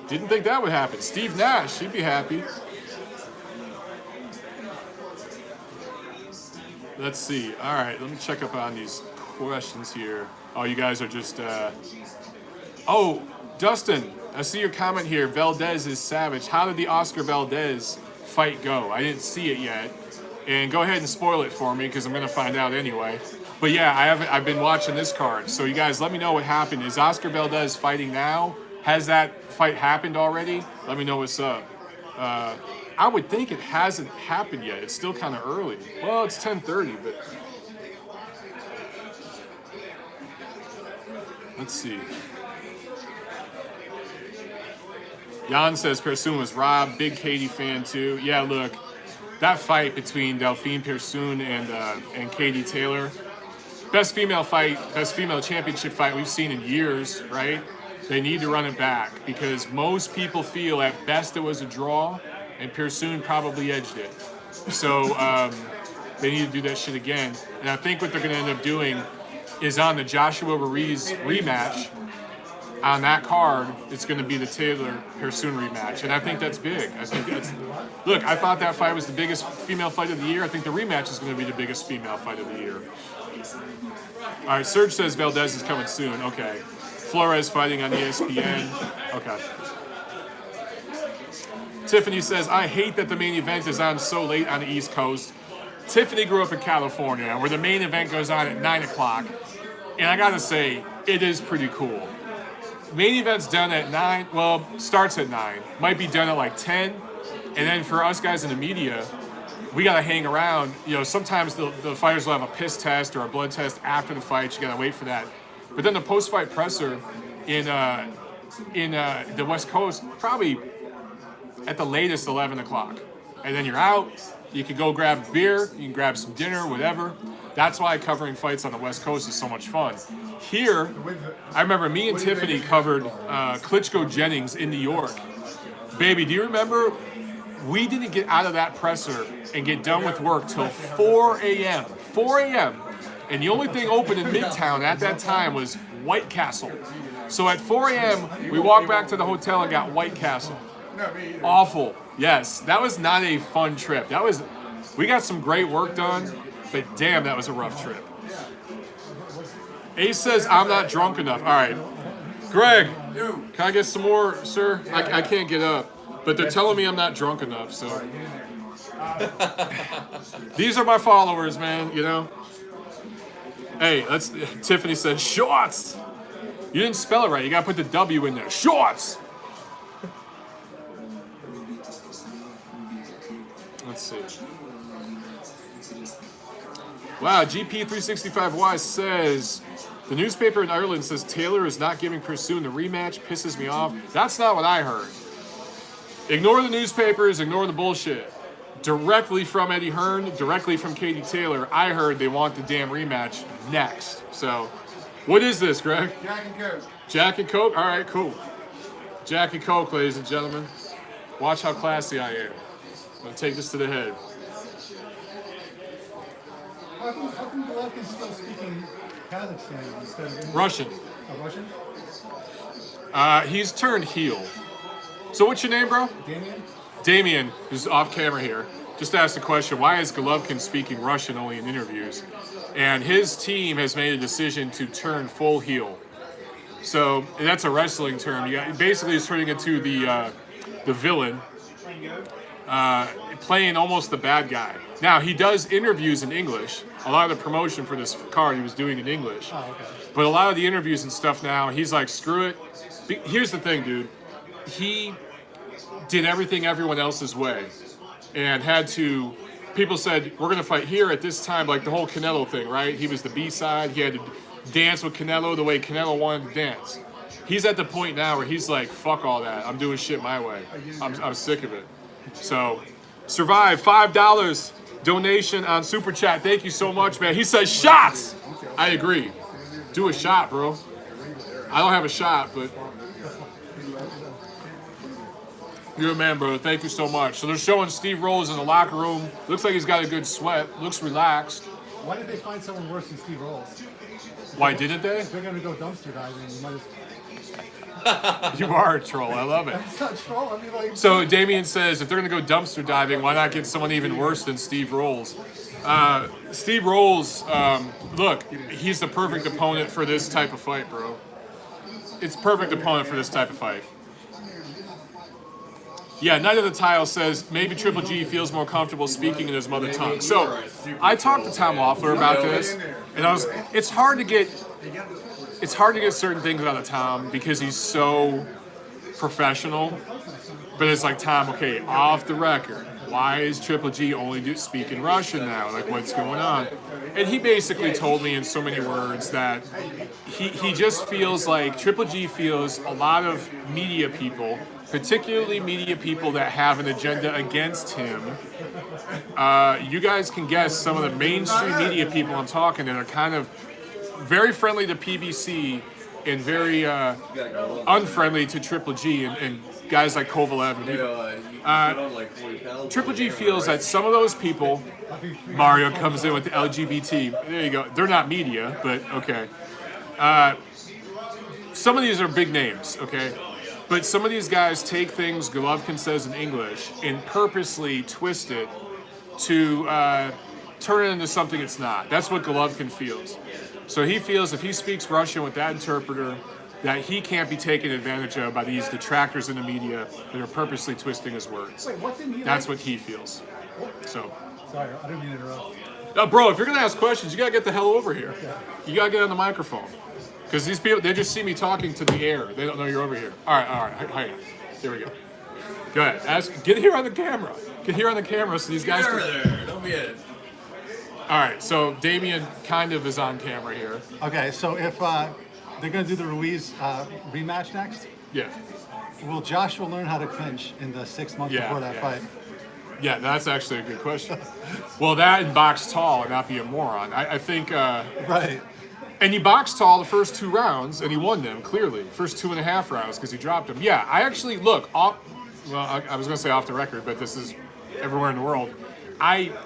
Didn't think that would happen. Steve Nash, he'd be happy. Let's see. All right, let me check up on these questions here. Oh, you guys are just... Oh, Dustin, I see your comment here. Valdez is savage. How did the Oscar Valdez fight go? I didn't see it yet. And go ahead and spoil it for me because I'm going to find out anyway. But yeah, I've been watching this card. So you guys let me know what happened. Is Oscar Valdez fighting now? Has that fight happened already? Let me know what's up. I would think it hasn't happened yet. It's still kind of early. Well, it's 10:30, but... Let's see. Jan says Persoon was robbed. Big Katie fan too. Yeah, look, that fight between Delphine Persoon and Katie Taylor, best female fight, best female championship fight we've seen in years, right? They need to run it back because most people feel at best it was a draw, and Persoon probably edged it. So they need to do that shit again. And I think what they're going to end up doing is on the Joshua Ruiz rematch. On that card, it's going to be the Taylor-Persoon rematch, and I think that's big. I think that's... Look, I thought that fight was the biggest female fight of the year. I think the rematch is going to be the biggest female fight of the year. All right, Serge says Valdez is coming soon. Okay. Flores fighting on ESPN. Okay. Tiffany says, I hate that the main event is on so late on the East Coast. Tiffany grew up in California, where the main event goes on at 9 o'clock, and I got to say, it is pretty cool. Main event's done at 9, well, starts at 9, might be done at like 10, and then for us guys in the media, we gotta hang around. You know, sometimes the fighters will have a piss test or a blood test after the fight, you gotta wait for that. But then the post-fight presser in the West Coast, probably at the latest 11 o'clock. And then you're out, you can go grab beer, you can grab some dinner, whatever. That's why covering fights on the West Coast is so much fun. Here, I remember me and Tiffany covered Klitschko Jennings in New York. Baby, do you remember? We didn't get out of that presser and get done with work till 4 a.m. 4 a.m. And the only thing open in Midtown at that time was White Castle. So at 4 a.m., we walked back to the hotel and got White Castle. Awful. Yes, that was not a fun trip. We got some great work done. But damn, that was a rough trip. Ace says, I'm not drunk enough. All right. Greg, can I get some more, sir? I can't get up. But they're telling me I'm not drunk enough, so. These are my followers, man, you know? Hey, Tiffany says, shorts! You didn't spell it right. You got to put the W in there. Shorts! Let's see. Wow, GP365Y says, the newspaper in Ireland says Taylor is not giving Persoon the rematch, pisses me off. That's not what I heard. Ignore the newspapers, ignore the bullshit. Directly from Eddie Hearn, directly from Katie Taylor, I heard they want the damn rematch next. So, what is this, Greg? Jack and Coke. Jack and Coke? All right, cool. Jack and Coke, ladies and gentlemen. Watch how classy I am. I'm going to take this to the head. How come Golovkin's still speaking Kazakhstan instead of English? Russian. Oh, Russian? He's turned heel. So what's your name, bro? Damien? Damien, who's off camera here, just asked the question, why is Golovkin speaking Russian only in interviews? And his team has made a decision to turn full heel. So that's a wrestling term. Basically, he's turning into the villain, playing almost the bad guy. Now, he does interviews in English. A lot of the promotion for this card he was doing in English. Oh, okay. But a lot of the interviews and stuff now, he's like, screw it. Here's the thing, dude. He did everything everyone else's way and had to, people said, we're going to fight here at this time, like the whole Canelo thing, right? He was the B-side. He had to dance with Canelo the way Canelo wanted to dance. He's at the point now where he's like, fuck all that. I'm doing shit my way. I'm sick of it. So, Survive, $5 donation on Super Chat. Thank you so much, man. He says shots. I agree. Do a shot, bro. I don't have a shot, but you're a man, bro. Thank you so much. So they're showing Steve Rolls in the locker room. Looks like he's got a good sweat. Looks relaxed. Why did they find someone worse than Steve Rolls? Why didn't they? If they're going to go dumpster diving, you might as... You are a troll. I love it. It's not troll. I mean, like... So Damien says, if they're going to go dumpster diving, why not get someone even worse than Steve Rolls? Steve Rolls, look, he's the perfect opponent for this type of fight, bro. It's perfect opponent for this type of fight. Yeah, Night of the Tile says maybe Triple G feels more comfortable speaking in his mother tongue. So I talked to Tom Loeffler about this, and it's hard to get certain things out of Tom because he's so professional. But it's like, Tom, okay, off the record, why is Triple G only speaking Russian now? Like, what's going on? And he basically told me in so many words that he just feels like Triple G feels a lot of media people, particularly media people that have an agenda against him. You guys can guess some of the mainstream media people I'm talking that are kind of very friendly to PBC and very unfriendly to Triple G and guys like Kovalev. Triple G feels that some of those people, Mario comes in with the LGBT, there you go, they're not media, but okay. Some of these are big names, okay? But some of these guys take things Golovkin says in English and purposely twist it to turn it into something it's not. That's what Golovkin feels. So he feels if he speaks Russian with that interpreter, that he can't be taken advantage of by these detractors in the media that are purposely twisting his words. Wait, what didn't he That's what he feels. So, Sorry, I didn't mean to interrupt. bro, if you're gonna ask questions, you gotta get the hell over here. You gotta get on the microphone. Because these people, they just see me talking to the air. They don't know you're over here. All right. Hi. Here we go. Go ahead. Get here on the camera. Get here on the camera so these guys can... there. Don't be it. All right, so Damien kind of is on camera here. Okay, so if they're going to do the Ruiz rematch next, Yeah. will Joshua learn how to clinch in the 6 months before that fight? Yeah, that's actually a good question. Well, that and box tall and not be a moron. I think... Right. And he boxed tall the first 2 rounds, and he won them, clearly. First 2.5 rounds, because he dropped him. Yeah, I actually, look, I was going to say off the record, but this is everywhere in the world.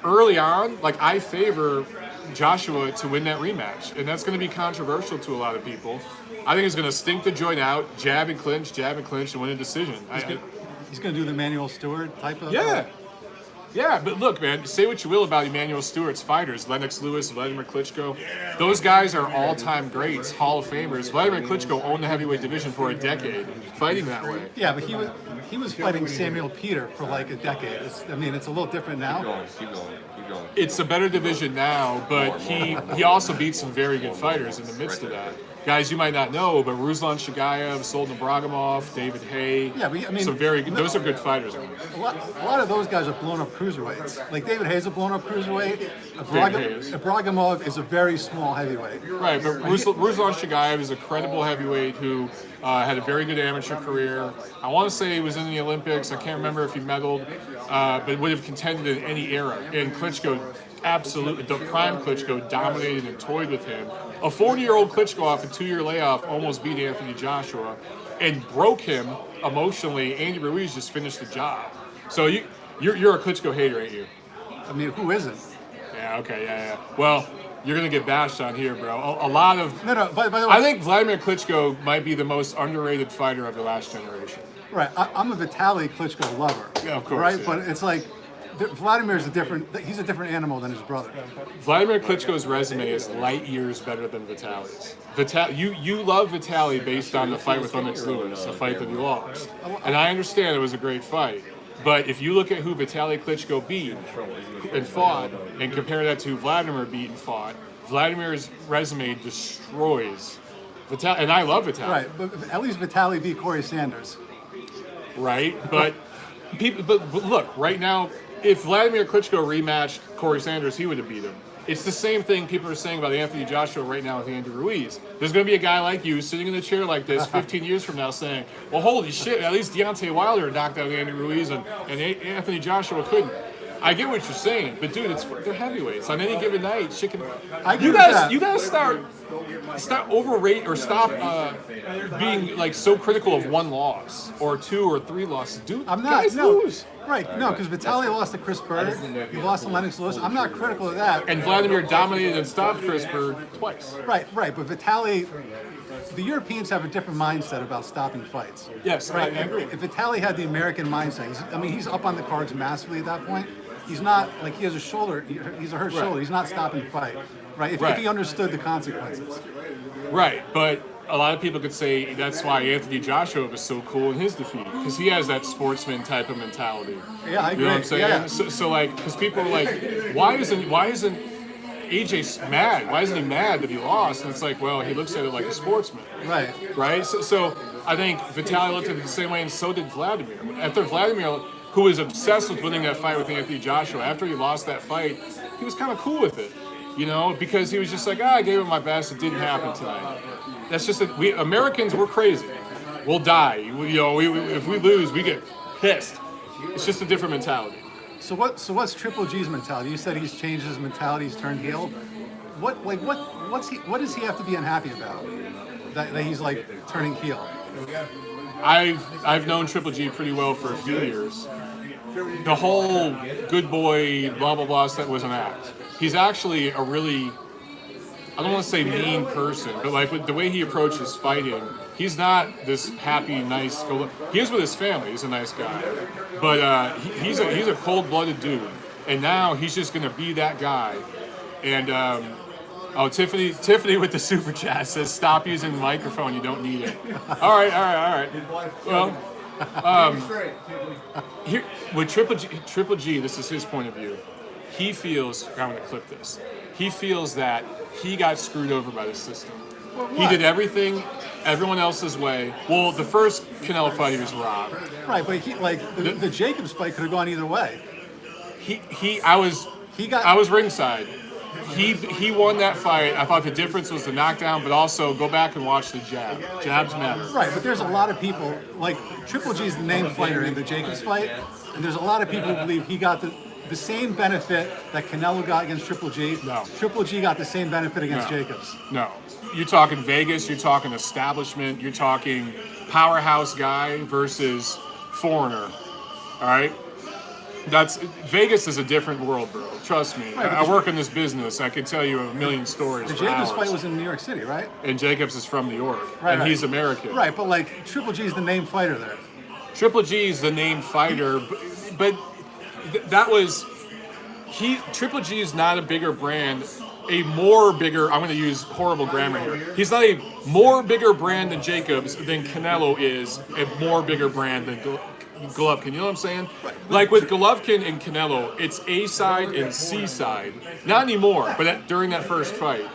Early on, I favor Joshua to win that rematch, and that's going to be controversial to a lot of people. I think he's going to stink the joint out, jab and clinch, and win a decision. He's going to do the Manuel Stewart type of... Yeah, but look, man, say what you will about Emmanuel Stewart's fighters, Lennox Lewis, Vladimir Klitschko. Those guys are all-time greats, Hall of Famers. Vladimir Klitschko owned the heavyweight division for a decade, fighting that way. Yeah, but he was fighting Samuel Peter for like a decade. It's a little different now. Keep going. It's a better division now, but he also beat some very good fighters in the midst of that. Guys you might not know, but Ruslan Shagayev, Soldan Ibragimov, David Hay. Yeah, but some very good. Those are good fighters. A lot of those guys are blown up cruiserweights. Like David Hay's a blown up cruiserweight. Ibragimov is a very small heavyweight. Right, but Ruslan Shagayev is a credible heavyweight who had a very good amateur career. I want to say he was in the Olympics. I can't remember if he medaled, but would have contended in any era. And Klitschko, absolutely, the prime Klitschko dominated and toyed with him. A 40-year-old Klitschko off a 2-year layoff almost beat Anthony Joshua and broke him emotionally. Andy Ruiz just finished the job. So you're a Klitschko hater, ain't you? I mean, who isn't? Yeah, okay, yeah. Well, you're going to get bashed on here, bro. A lot of... No, by the way... I think Vladimir Klitschko might be the most underrated fighter of the last generation. Right, I'm a Vitaly Klitschko lover. Yeah, of course, Right, yeah. but it's like Vladimir's he's a different animal than his brother. Vladimir Klitschko's resume is light years better than Vitaly's. You love Vitaly based on the fight with Lennox Lewis, a fight that he lost. And I understand it was a great fight. But if you look at who Vitaly Klitschko beat and fought, and compare that to who Vladimir beat and fought, Vladimir's resume destroys Vitaly. And I love Vitaly. Right, but at least Vitaly beat Corey Sanders. Right? But look, right now, if Vladimir Klitschko rematched Corey Sanders, he would have beat him. It's the same thing people are saying about Anthony Joshua right now with Andy Ruiz. There's going to be a guy like you sitting in a chair like this 15 years from now saying, well, holy shit, at least Deontay Wilder knocked out Andy Ruiz and Anthony Joshua couldn't. I get what you're saying, but dude, they're heavyweights. On any given night, shit can. You gotta start overrate or stop being like so critical of one loss or 2 or 3 losses. Dude, I'm not. guys No, lose. right, no, because Vitaly lost to Chris Bird. He lost to Lennox Lewis. I'm not critical of that. And Vladimir dominated and stopped Chris Bird twice. Right, but Vitaly, the Europeans have a different mindset about stopping fights. Yes, Right, I agree. If Vitaly had the American mindset, he's up on the cards massively at that point. He's not, like, he has a shoulder, he's a hurt shoulder. He's not stopping the fight, right? If he understood the consequences. Right, but a lot of people could say that's why Anthony Joshua was so cool in his defeat, because he has that sportsman type of mentality. Yeah, I agree. You know what I'm saying? Yeah. So like, because people are like, why isn't AJ mad? Why isn't he mad that he lost? And it's like, well, he looks at it like a sportsman. Right. So I think Vitaly looked at it the same way, and so did Vladimir. After Vladimir, who was obsessed with winning that fight with Anthony Joshua, after he lost that fight, he was kind of cool with it, you know, because he was just like, I gave it my best. It didn't happen tonight. That's just that we Americans, we're crazy. We'll die. If we lose, we get pissed. It's just a different mentality. So what's Triple G's mentality? You said he's changed his mentality. He's turned heel. What does he have to be unhappy about? That he's like turning heel. I've known Triple G pretty well for a few years. The whole good boy blah blah blah stuff was an act. He's actually a really, I don't want to say mean person, but like with the way he approaches fighting, he's not this happy, nice. He is with his family. He's a nice guy, but he's a cold-blooded dude. And now he's just gonna be that guy. And Tiffany with the super chat says, "Stop using the microphone. You don't need it." All right. Well, here with Triple G, this is his point of view. He feels, I'm going to clip this. He feels that he got screwed over by the system. He did everything everyone else's way. Well, the first Canelo fight, he was robbed. Right, but the Jacobs fight could have gone either way. I was ringside. He won that fight. I thought the difference was the knockdown, but also go back and watch the jab. Jabs matter. Right, but there's a lot of people, like Triple G's the named fighter in the Jacobs fight, and there's a lot of people who believe he got the same benefit that Canelo got against Triple G. No. Triple G got the same benefit against Jacobs. No. You're talking Vegas, you're talking establishment, you're talking powerhouse guy versus foreigner. All right? Vegas is a different world, bro. Trust me. Right, I work in this business. I could tell you a million stories. The for Jacobs hours. fight was in New York City, right? And Jacobs is from New York. Right, and right. he's American. Right, but like Triple G's the named fighter there. Triple G is the named fighter, but that was Triple G is not a bigger brand, a more bigger. I'm going to use horrible grammar here. He's not a more bigger brand than Jacobs than Canelo is a more bigger brand than Golovkin. You know what I'm saying? Like with Golovkin and Canelo, it's A side and C side. Not anymore, but during that first fight,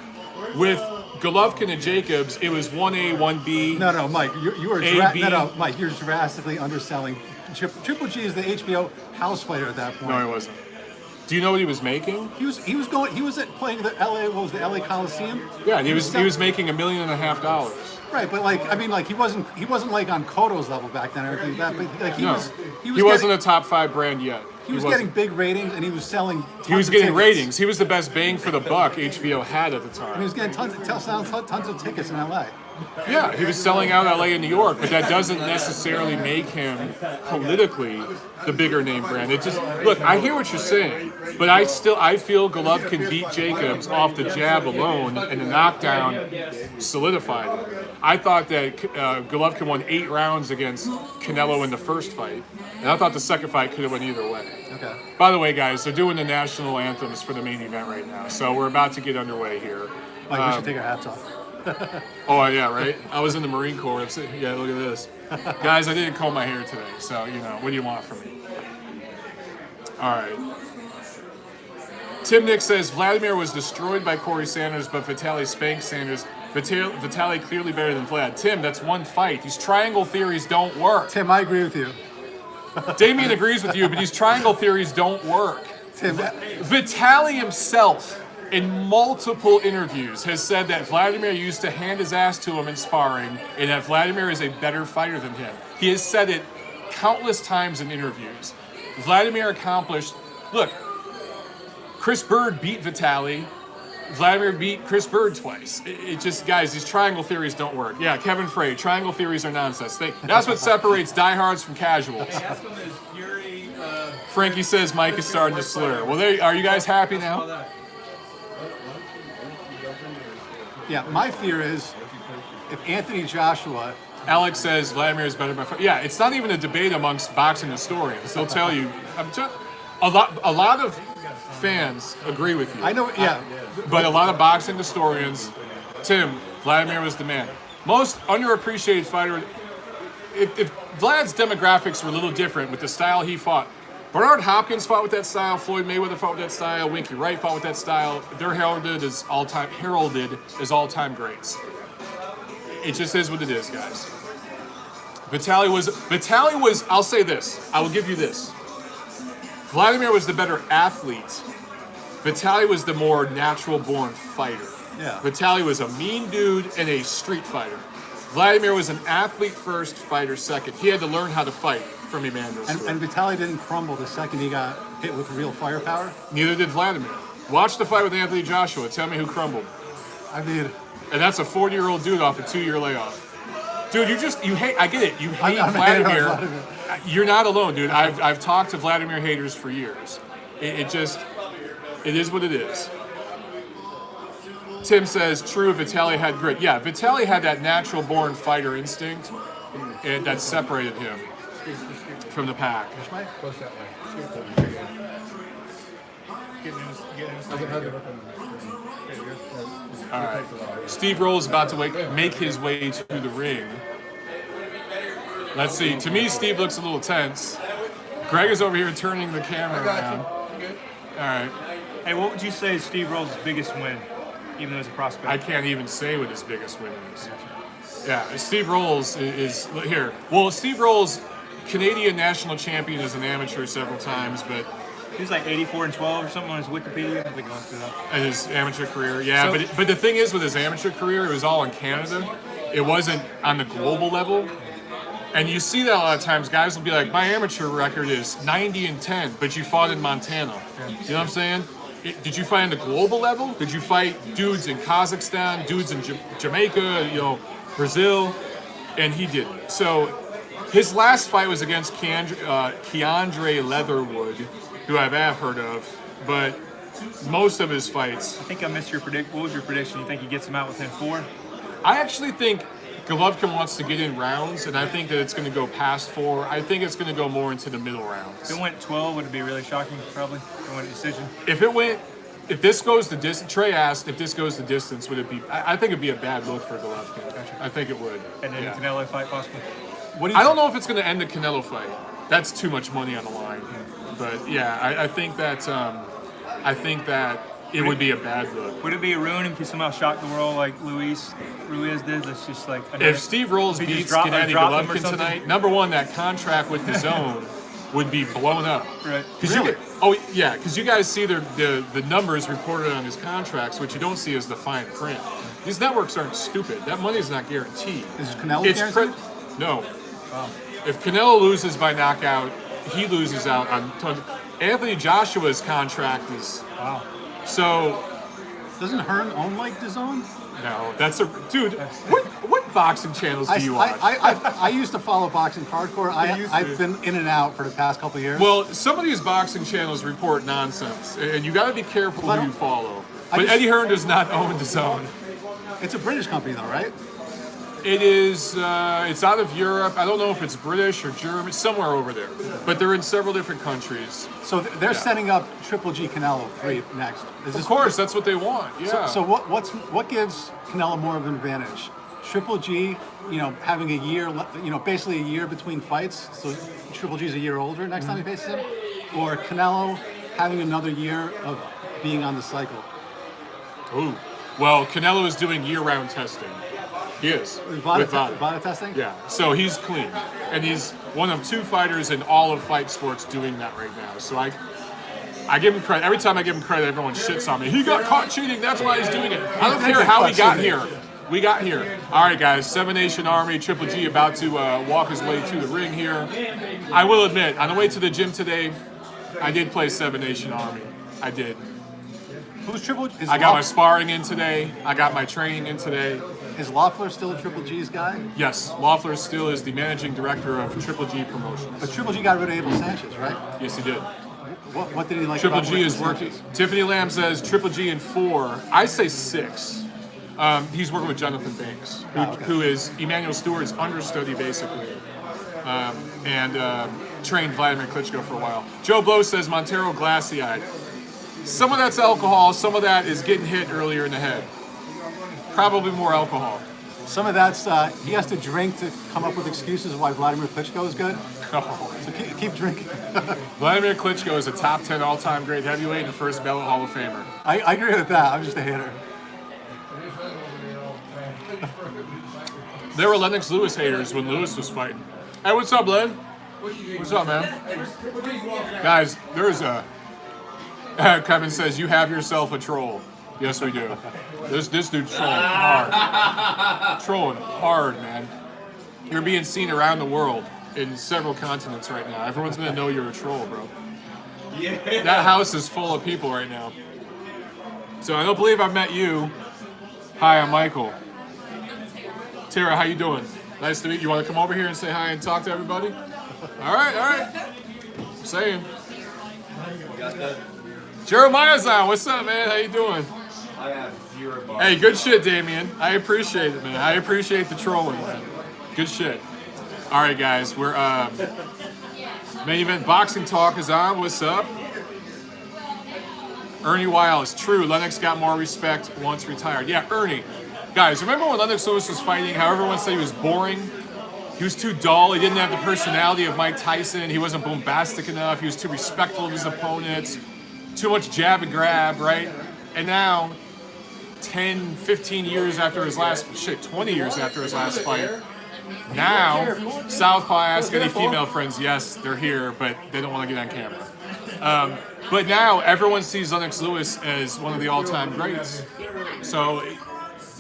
with Golovkin and Jacobs, it was 1A, 1B. No, Mike, you are AB. Mike, you're drastically underselling. Triple G is the HBO house fighter at that point. No, he wasn't. Do you know what he was making? He was playing the LA. What was the LA Coliseum? Yeah, and he was making $1.5 million. Right, but he wasn't like on Cotto's level back then or anything like that. But like he wasn't a top 5 brand yet. He was getting big ratings and he was selling. He was tons of getting tickets. ratings. He was the best bang for the buck HBO had at the And he time. was getting tons of tickets in LA. Yeah, he was selling out LA and New York, but that doesn't necessarily make him politically the bigger name brand. It just look, I hear what you're saying, but I feel Golovkin beat Jacobs off the jab alone, and the knockdown solidified it. I thought that Golovkin won 8 rounds against Canelo in the first fight, and I thought the second fight could have went either way. Okay. By the way, guys, they're doing the national anthems for the main event right now, so we're about to get underway here. Mike, we should take our hats off. Oh yeah, right. I was in the Marine Corps. Yeah, look at this, guys. I didn't comb my hair today, so what do you want from me? All right. Tim Nick says Vladimir was destroyed by Corey Sanders, but Vitaly spanked Sanders. Vitaly clearly better than Vlad. Tim, that's one fight. These triangle theories don't work. Tim, I agree with you. Damien agrees with you, but these triangle theories don't work. Tim, Vitaly himself, in multiple interviews, has said that Vladimir used to hand his ass to him in sparring, and that Vladimir is a better fighter than him. He has said it countless times in interviews. Vladimir accomplished. Look, Chris Bird beat Vitaly. Vladimir beat Chris Bird twice. It just, guys, these triangle theories don't work. Yeah, Kevin Frey, triangle theories are nonsense. That's what separates diehards from casuals. Frankie says Mike is starting to slur. Well, are you guys happy now? yeah, my fear is if Anthony Joshua. Alex says Vladimir is better by far. Yeah, it's not even a debate amongst boxing historians. They'll tell you. A lot of fans agree with you. I know, yeah. But a lot of boxing historians, Tim, Vladimir was the man. Most underappreciated fighter. If Vlad's demographics were a little different with the style he fought, Bernard Hopkins fought with that style, Floyd Mayweather fought with that style, Winky Wright fought with that style. They're heralded as all-time greats. It just is what it is, guys. Vitaly was, I'll say this, I will give you this. Vladimir was the better athlete. Vitaly was the more natural-born fighter. Yeah. Vitaly was a mean dude and a street fighter. Vladimir was an athlete first, fighter second. He had to learn how to fight from Emmanuel Stewart. And Vitaly didn't crumble the second he got hit with real firepower. Neither did Vladimir. Watch the fight with Anthony Joshua. Tell me who crumbled. I mean, And that's a 40-year-old dude off a 2-year layoff. Dude, you hate, I get it. You hate I'm a hater of Vladimir. Vladimir. You're not alone, dude. I've talked to Vladimir haters for years. It is what it is. Tim says, true, Vitaly had grit. Yeah, Vitaly had that natural-born fighter instinct, and that separated him from the pack. All right. Steve Rolls about to make his way to the ring. Let's see. To me, Steve looks a little tense. Greg is over here turning the camera around. All right. Hey, what would you say is Steve Rolls' biggest win, even though he's a prospect? I can't even say what his biggest win is. Yeah, Steve Rolls is here. Well, Steve Rolls, Canadian national champion as an amateur several times, but He was like 84-12 or something on his Wikipedia. I think I'll look it up. in his amateur career, yeah. But the thing is, with his amateur career, it was all in Canada. It wasn't on the global level. And you see that a lot of times. Guys will be like, my amateur record is 90-10, but you fought in Montana. You know what I'm saying? Did you fight on the global level? Did you fight dudes in Kazakhstan, dudes in Jamaica, Brazil? And he didn't. So his last fight was against Keandre Leatherwood, who I've heard of, but most of his fights. I think I missed your prediction. What was your prediction? You think he gets him out within 4? I actually think Golovkin wants to get in rounds, and I think that it's going to go past 4. I think it's going to go more into the middle rounds. If it went 12, would it be really shocking, probably? If it went a decision? If this goes the distance, Trey asked if this goes the distance, would it be? I think it'd be a bad look for Golovkin. Gotcha. I think it would. And then Canelo fight, possibly? I don't know if it's going to end the Canelo fight. That's too much money on the line. But yeah, I think that it would be a bad look. Would it be a ruin if he somehow shocked the world like Ruiz did? That's just like if Steve Rolls he just beats drop Gennady him or Golovkin something? tonight, number one, that contract with DAZN would be blown up. Right. Because you guys see the numbers reported on his contracts, what you don't see is the fine print. These networks aren't stupid. That money's not guaranteed. Is Canelo guaranteed? No. If Canelo loses by knockout, he loses out on tons. Anthony Joshua's contract is Wow. so Doesn't Hearn own like DAZN? No, that's a dude. What boxing channels do you watch? I used to follow boxing hardcore. I've been in and out for the past couple of years. Well, some of these boxing channels report nonsense, and you got to be careful who you follow. But Eddie Hearn does not own DAZN. It's a British company, though, right? It is. It's out of Europe. I don't know if it's British or German, somewhere over there. But they're in several different countries. So they're setting up Triple G Canelo 3 next. Of course, that's what they want. Yeah. So what gives Canelo more of an advantage? Triple G, having a year, basically a year between fights. So Triple G's a year older next time he faces him, or Canelo having another year of being on the cycle. Ooh. Well, Canelo is doing year-round testing. He is. With VADA testing? Yeah. So he's clean. And he's one of 2 fighters in all of fight sports doing that right now. So I give him credit. Every time I give him credit, everyone shits on me. He got caught cheating. That's why he's doing it. I don't care how he got here. We got here. All right, guys. 7 Nation Army, Triple G about to walk his way to the ring here. I will admit, on the way to the gym today, I did play 7 Nation Army. I did. Who's Triple G? I got my sparring in today. I got my training in today. Is Loeffler still a Triple G's guy? Yes, Loeffler still is the managing director of Triple G Promotions. But Triple G got rid of Abel Sanchez, right? Yes, he did. What did he like Triple about G is working. Tiffany Lamb says Triple G in 4. I say 6. He's working with Jonathan Banks, who is Emmanuel Stewart's understudy, basically, and trained Vladimir Klitschko for a while. Joe Blow says Montero glassy-eyed. Some of that's alcohol, some of that is getting hit earlier in the head. Probably more alcohol. Some of that's he has to drink to come up with excuses why Vladimir Klitschko is good. Oh. So keep drinking. Vladimir Klitschko is a top 10 all-time great heavyweight and first ballot Hall of Famer. I agree with that. I'm just a hater. There were Lennox Lewis haters when Lewis was fighting. Hey, what's up, Len? What's up, man? Guys, there's a... Kevin says, you have yourself a troll. Yes, we do. This dude's trolling hard. Trolling hard, man. You're being seen around the world in several continents right now. Everyone's going to know you're a troll, bro. Yeah. That house is full of people right now. So I don't believe I've met you. Hi, I'm Michael. Tara, how you doing? Nice to meet you. You want to come over here and say hi and talk to everybody? All right. I'm saying. Jeremiah's on. What's up, man? How you doing? I have 0 bars. Hey, good shit, Damien. I appreciate it, man. I appreciate the trolling, man. Good shit. All right, guys. We're main event boxing talk is on. What's up? Ernie Wiles. True. Lennox got more respect once retired. Yeah, Ernie. Guys, remember when Lennox Lewis was fighting? How everyone said he was boring? He was too dull. He didn't have the personality of Mike Tyson. He wasn't bombastic enough. He was too respectful of his opponents. Too much jab and grab, right? And now, 10, 15 years after his last, 20 years after his last fight, now, Southpaw asks any female friends, yes, they're here, but they don't want to get on camera. But now, everyone sees Lennox Lewis as one of the all-time greats. So,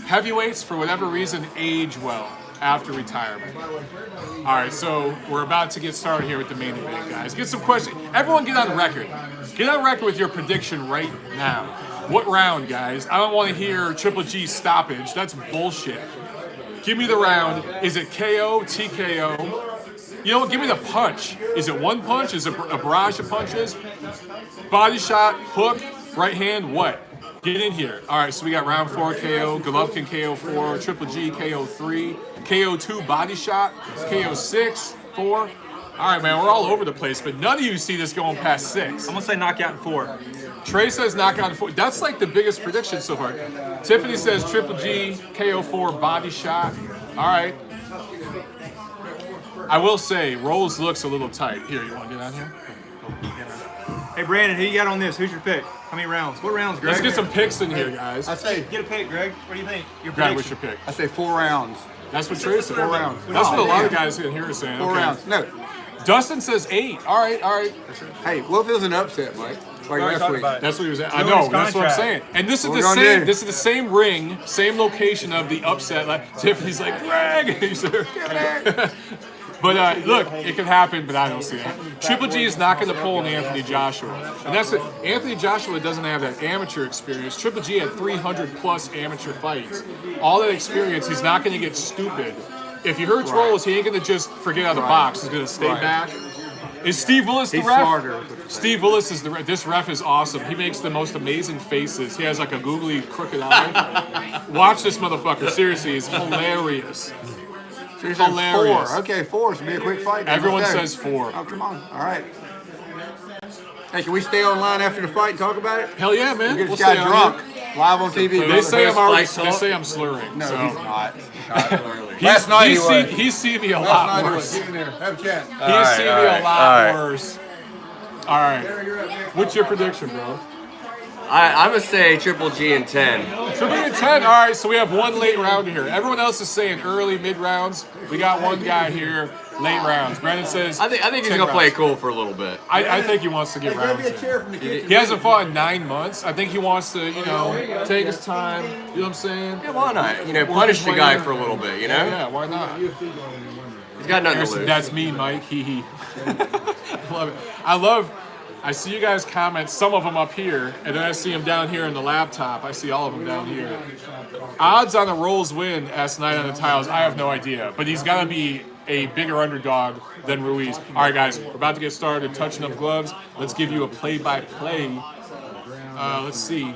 heavyweights, for whatever reason, age well after retirement. All right, so we're about to get started here with the main event, guys. Get some questions. Everyone get on record. Get on record with your prediction right now. What round, guys? I don't want to hear Triple G stoppage. That's bullshit. Give me the round. Is it KO, TKO? You know, give me the punch. Is it one punch? Is it a barrage of punches? Body shot, hook, right hand, what? Get in here. All right, so we got round 4 KO, Golovkin KO4, Triple G KO3, KO2 body shot, KO6, 4. All right, man, we're all over the place, but none of you see this going past 6. I'm gonna say knockout in 4. Trey says knockout in 4. That's like the biggest prediction so far. Tiffany says Triple G KO4 body shot. All right. I will say, Rolls looks a little tight. Here, you want to get on here? Hey, Brandon, who you got on this? Who's your pick? How many rounds? What rounds, Greg? Let's get some picks in here, guys. I say, Get a pick, Greg. What do you think? Your Greg, prediction. what's your pick? I say 4 rounds. That's what Trey said. 4 rounds. That's what a lot of man. guys in here are saying. 4 Okay. rounds. No. Dustin says 8. All right. Hey, what if it was an upset, Mike? Like already last talked week. about it. That's what he was. I Doing know. his That's what I'm contract. saying. And this is What the we gonna same. do? This is the same ring, same location of the upset. Like Tiffany's like Greg. He's like, But look, it could happen, but I don't see it. Triple G is not going to pull an Anthony Joshua. And that's it. Anthony Joshua doesn't have that amateur experience. Triple G had 300 plus amateur fights. All that experience, he's not going to get stupid. If he hurts Rolls, he ain't going to just forget out of the box. He's going to stay back. Is Steve Willis the He's ref? smarter. Steve Willis is the ref. This ref is awesome. He makes the most amazing faces. He has like a googly, crooked eye. Watch this motherfucker. Seriously, he's hilarious. So you're saying Hilarious. 4. Okay, 4. This will be a quick fight. Everyone Okay. says 4. Oh, come on. All right. Hey, can we stay online after the fight and talk about it? Hell yeah, man. Get We'll this guy stay on drunk. here. Live on TV. They brother. say I'm already. Fight They talk? say I'm slurring. No, so. he's not. Last night he he's was. He's seen me a Last lot night he was. worse. Get in there. Have a chat. He's seen me a lot worse. All right. What's your prediction, bro? I'm gonna say Triple G in 10. Triple G 10. All right, so we have one late round here. Everyone else is saying early, mid rounds. We got one guy here, late rounds. Brandon says. I think he's 10 gonna play it rounds. cool for a little bit. I think he wants to get rounds in. From the kitchen. He hasn't fought in 9 months. I think he wants to, take his time. You know what I'm saying? Yeah, why not? Punish the guy for a little bit. Yeah, why not? He's got nothing to lose. That's me, Mike. Hee hee. Love it. I see you guys comment some of them up here, and then I see them down here in the laptop. I see all of them down here. Odds on a Rolls win, asked Night on the Tiles. I have no idea, but he's got to be a bigger underdog than Ruiz. All right, guys, we're about to get started. Touching up gloves. Let's give you a play-by-play. Let's see.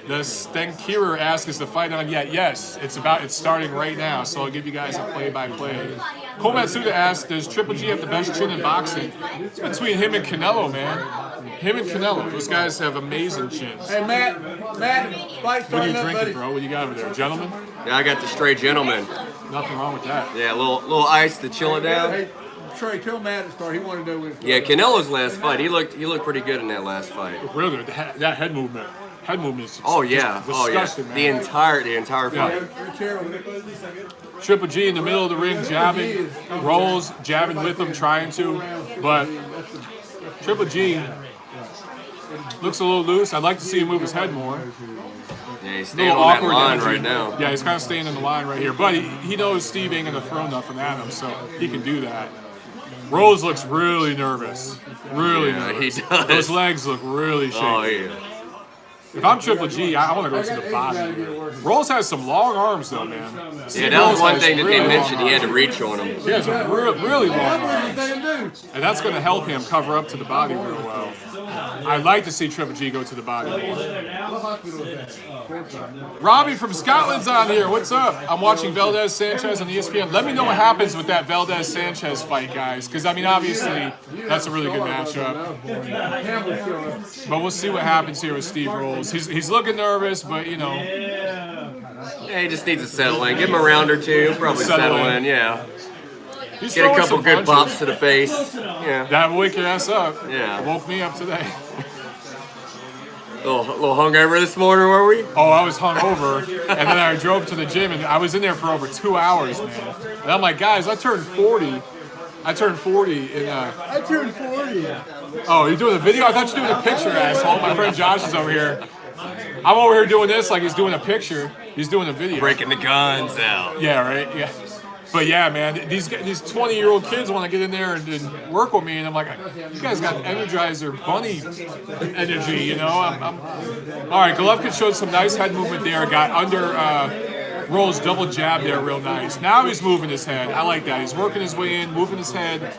The Stenkirer asks, is the fight on yet? Yes, it's starting right now, so I'll give you guys a play-by-play. Cole Matsuda asks, does Triple G have the best chin in boxing? It's between him and Canelo, man. Him and Canelo. Those guys have amazing chins. Hey, Matt, fight What are starting you up, drinking, buddy. bro? What do you got over there? Gentlemen? Yeah, I got the straight gentleman. Nothing wrong with that. Yeah, a little ice to chill it down. Hey, Trey, tell Matt to start. He wanted to know when. Yeah, Canelo's last fight, he looked pretty good in that last fight. Really, that head movement. Head movement is Oh yeah, disgusting, The man. entire fight. Triple G in the middle of the ring, jabbing, Rolls, jabbing with him, trying to, but Triple G looks a little loose. I'd like to see him move his head more. Yeah, he's A staying little on that awkward line energy. right now. Yeah, he's kind of staying in the line right here, but he knows Steve ain't gonna throw nothing at him, so he can do that. Rolls looks really nervous, really Yeah, nervous. he does. Those legs look really shaky. Oh yeah. If I'm Triple G, I want to go to the body. Rolls has some long arms, though, man. Yeah, that was one thing that they mentioned. He had to reach on him. He has a really long arms. And that's going to help him cover up to the body real well. I'd like to see Triple G go to the body more. Robbie from Scotland's on here. What's up? I'm watching Valdez Sanchez on ESPN. Let me know what happens with that Valdez Sanchez fight, guys. Because, I mean, obviously, that's a really good matchup. But we'll see what happens here with Steve Rolls. He's looking nervous, but, Yeah, he just needs to settle in. Give him a round or two. He'll probably settle in. Yeah. he's Get a throwing couple some good punches. pops to the face. Yeah. That wake your ass up. Yeah. Woke me up today. Little hungover this morning, were we? Oh, I was hungover, and then I drove to the gym, and I was in there for over 2 hours, man. And I'm like, guys, I turned 40. I turned 40 in I turned 40. Oh, you're doing a video? I thought you were doing a picture, asshole. My friend Josh is over here. I'm over here doing this like he's doing a picture. He's doing a video. Breaking the guns out. Yeah, right? Yeah. But yeah, man, these 20-year-old kids want to get in there and work with me, and I'm like, you guys got Energizer Bunny energy, all right, Golovkin showed some nice head movement there. Got under Rolls double jab there real nice. Now he's moving his head. I like that. He's working his way in, moving his head.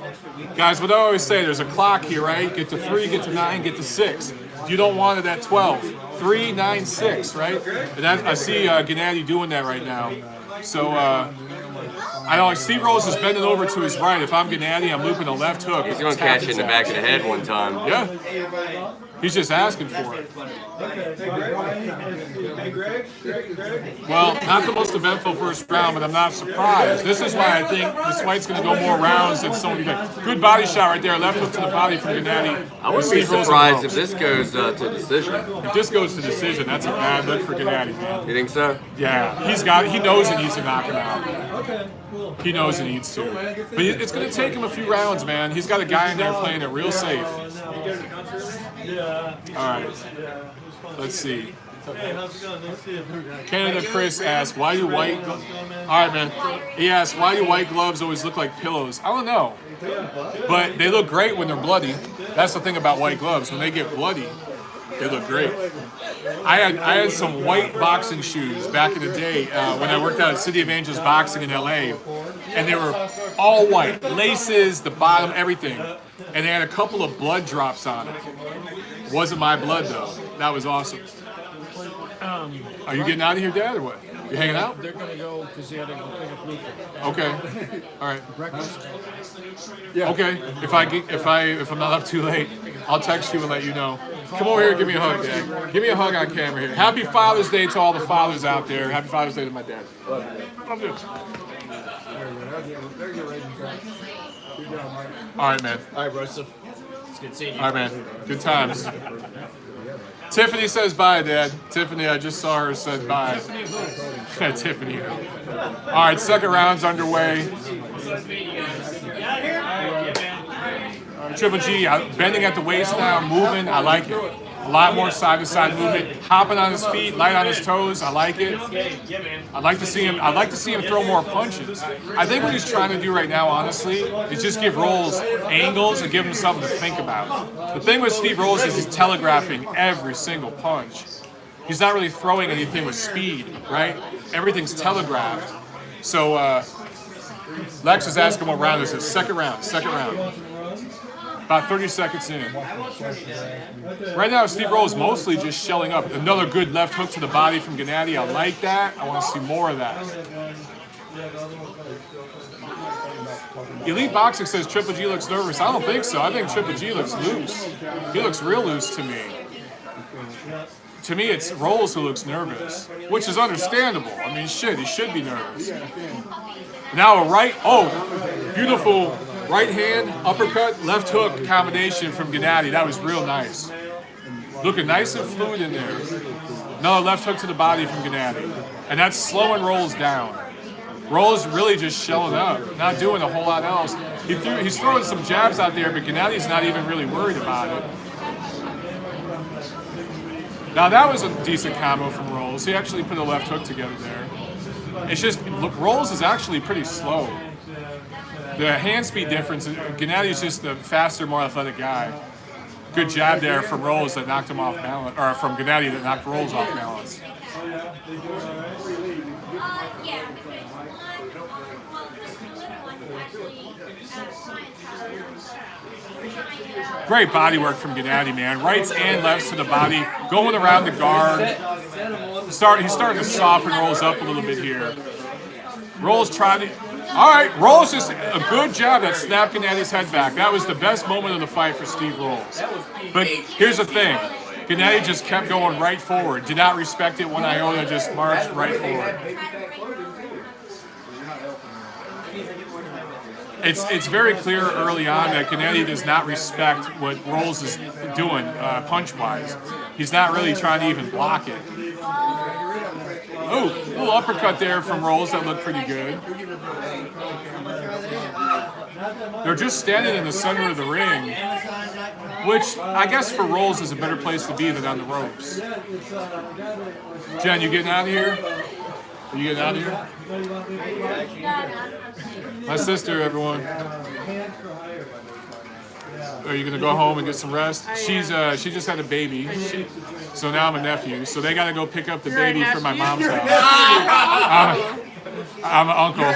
Guys, what I always say, there's a clock here, right? Get to 3, get to 9, get to 6. You don't want it at 12. 3, 9, 6, right? And I see Gennady doing that right now. So, I know Steve Rolls is bending over to his right. If I'm Gennady, I'm looping a left hook. He's going to catch it in the back of the head one time. Yeah. He's just asking for it. Well, not the most eventful first round, but I'm not surprised. This is why I think this fight's going to go more rounds than so many. Good body shot right there. Left hook to the body from Gennady. I wouldn't be surprised if this goes to decision. If this goes to decision, that's a bad look for Gennady, man. You think so? Yeah, he knows he needs to knock him out. He knows he needs to. But it's going to take him a few rounds, man. He's got a guy in there playing it real safe. All right. Let's see. Canada Chris asks, why do white gloves... All right, man. He asks, why do white gloves always look like pillows? I don't know. But they look great when they're bloody. That's the thing about white gloves. When they get bloody, they look great. I had some white boxing shoes back in the day when I worked out at City of Angels Boxing in LA. And they were all white. Laces, the bottom, everything. And they had a couple of blood drops on it. Wasn't my blood, though. That was awesome. Are you getting out of here, Dad, or what? You hanging out? They're gonna go because they had to go pick up Luca. Okay. All right. Okay. If I'm not up too late, I'll text you and let you know. Come over here and give me a hug, Dad. Give me a hug on camera here. Happy Father's Day to all the fathers out there. Happy Father's Day to my dad. I'm good. All right, man. All right, bro. It's good seeing you. All right, man. Good times. Tiffany says bye, Dad. Tiffany, I just saw her said bye. Tiffany. All right, second round's underway. Triple G bending at the waist now, moving. I like it. A lot more side-to-side movement, hopping on his feet, light on his toes. I like it. I'd like to see him. I'd like to see him throw more punches. I think what he's trying to do right now, honestly, is just give Rolls angles and give him something to think about. The thing with Steve Rolls is he's telegraphing every single punch. He's not really throwing anything with speed, right? Everything's telegraphed. So Lex is asking what round this is. Second round. About 30 seconds in. Right now, Steve Rolls mostly just shelling up. Another good left hook to the body from Gennady. I like that. I want to see more of that. Elite Boxing says Triple G looks nervous. I don't think so. I think Triple G looks loose. He looks real loose to me. To me, it's Rolls who looks nervous, which is understandable. I mean, shit, he should be nervous. Now a right, beautiful right hand, uppercut, left hook combination from Gennady. That was real nice. Looking nice and fluid in there. Another left hook to the body from Gennady. And that's slowing Rolls down. Rolls really just shelling up, not doing a whole lot else. He's throwing some jabs out there, but Gennady's not even really worried about it. Now that was a decent combo from Rolls. He actually put a left hook together there. It's just, look, Rolls is actually pretty slow. The hand speed difference, Gennady's just a faster, more athletic guy. Good jab there from Rolls that knocked him off balance, or from Gennady that knocked Rolls off balance. Great body work from Gennady, man. Rights and lefts to the body, going around the guard. He's starting to soften Rolls up a little bit here. Rolls trying to... All right, Rolls just a good jab that snapped Gennady's head back. That was the best moment of the fight for Steve Rolls. But here's the thing. Gennady just kept going right forward. Did not respect it one iota, just marched right forward. It's very clear early on that Gennady does not respect what Rolls is doing punch-wise. He's not really trying to even block it. Oh, a little uppercut there from Rolls that looked pretty good. They're just standing in the center of the ring, which I guess for Rolls is a better place to be than on the ropes. Jen, you getting out of here? Are you getting out of here? My sister, everyone. Are you gonna go home and get some rest? She just had a baby, so now I'm a nephew. So they gotta go pick up the baby from my mom's house. I'm an uncle. You're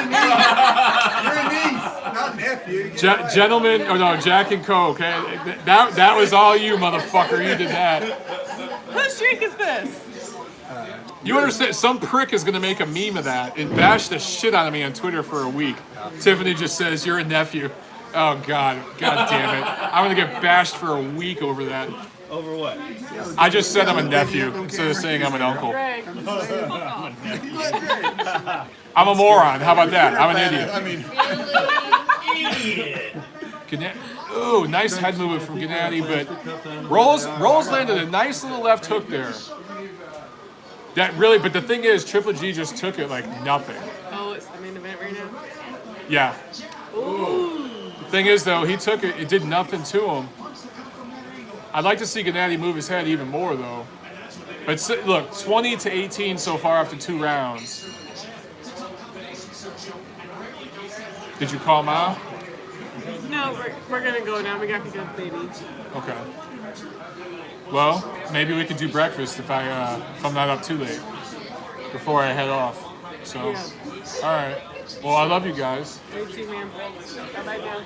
a niece, not nephew. Gentlemen, Jack and Coke. Okay? That was all you, motherfucker. You did that. Whose drink is this? You understand? Some prick is gonna make a meme of that and bash the shit out of me on Twitter for a week. Tiffany just says you're a nephew. Oh God damn it! I'm gonna get bashed for a week over that. Over what? I just said I'm a nephew instead of saying I'm an uncle. Greg. I'm a moron. How about that? I'm an idiot. Ooh, nice head movement from Gennady, but Rolls landed a nice little left hook there. But the thing is, Triple G just took it like nothing. Oh, it's the main event right now? Yeah. Ooh. The thing is, though, he took it. It did nothing to him. I'd like to see Gennady move his head even more, though. But look, 20-18 so far after 2 rounds. Did you call him out? No, we're gonna go now. We got to go, baby. Okay. Well, maybe we could do breakfast if I'm not up too late before I head off. So, Yeah. all right. Well, I love you guys. You too, man. Bye-bye now.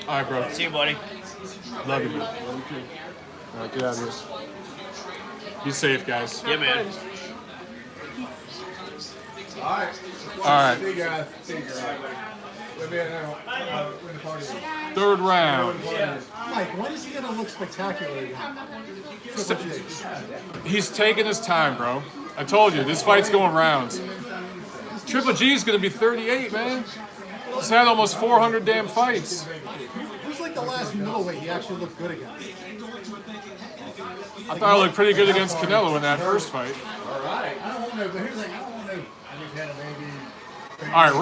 All right, bro. See you, buddy. Love you, bro. All right, get out of here. Be safe, guys. Yeah, man. All right. All right. See you guys. See you guys. We'll be in the party. 3rd round. Mike, when is he gonna look spectacular again? Triple G. He's taking his time, bro. I told you, this fight's going rounds. Triple G is going to be 38, man. He's had almost 400 damn fights. Who's like the last middleweight he actually looked good against? I thought I looked pretty good against Canelo in that first fight. I don't want to know, but here's the thing. I don't want to know. I just had a baby. All right,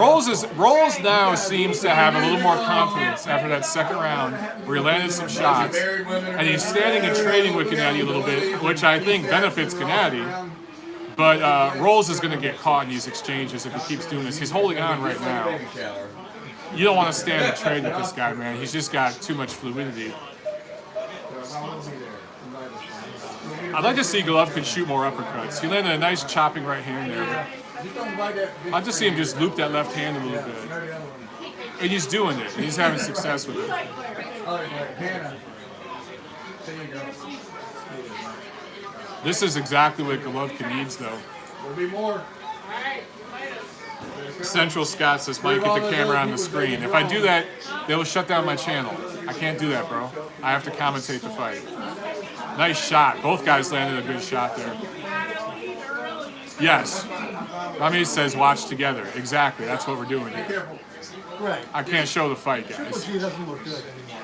Rolls now seems to have a little more confidence after that 2nd round where he landed some shots. And he's standing and trading with Gennady a little bit, which I think benefits Gennady. But Rolls is going to get caught in these exchanges if he keeps doing this. He's holding on right now. You don't want to stand and trade with this guy, man. He's just got too much fluidity. I'd like to see Golovkin shoot more uppercuts. He landed a nice chopping right hand there. I'd just see him just loop that left hand a little bit. And he's doing it. He's having success with it. This is exactly what Golovkin needs, though. There'll be more. Central Scott says, Mike, get the camera on the screen. If I do that, they'll shut down my channel. I can't do that, bro. I have to commentate the fight. Nice shot. Both guys landed a good shot there. Yes. Rami says, watch together. Exactly. That's what we're doing here. Right. I can't show the fight, Triple guys. G doesn't look good anymore.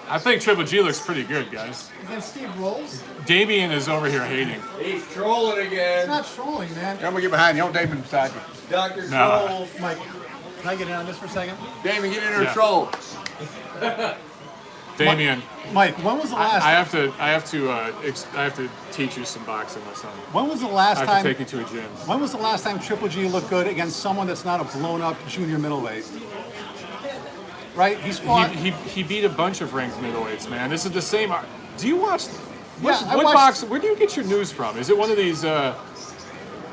I think Triple G looks pretty good, guys. Against Steve Rolls? Damien is over here hating. He's trolling It's again. not trolling, man. I'm going to get behind you. Don't Damon beside you. Dr. No. Trolls. Mike, can I get in on this for a second? Damon, get in there and Yeah. troll. Damien, Mike, when was the last? I have to teach you some boxing, my son. When was the I last have time? to take you to a gym. When was the last time Triple G looked good against someone that's not a blown-up junior middleweight? Right? He's fought. He beat a bunch of ranked middleweights, man. This is the same. Do you watch? What I watched- box? Where do you get your news from? Is it one of these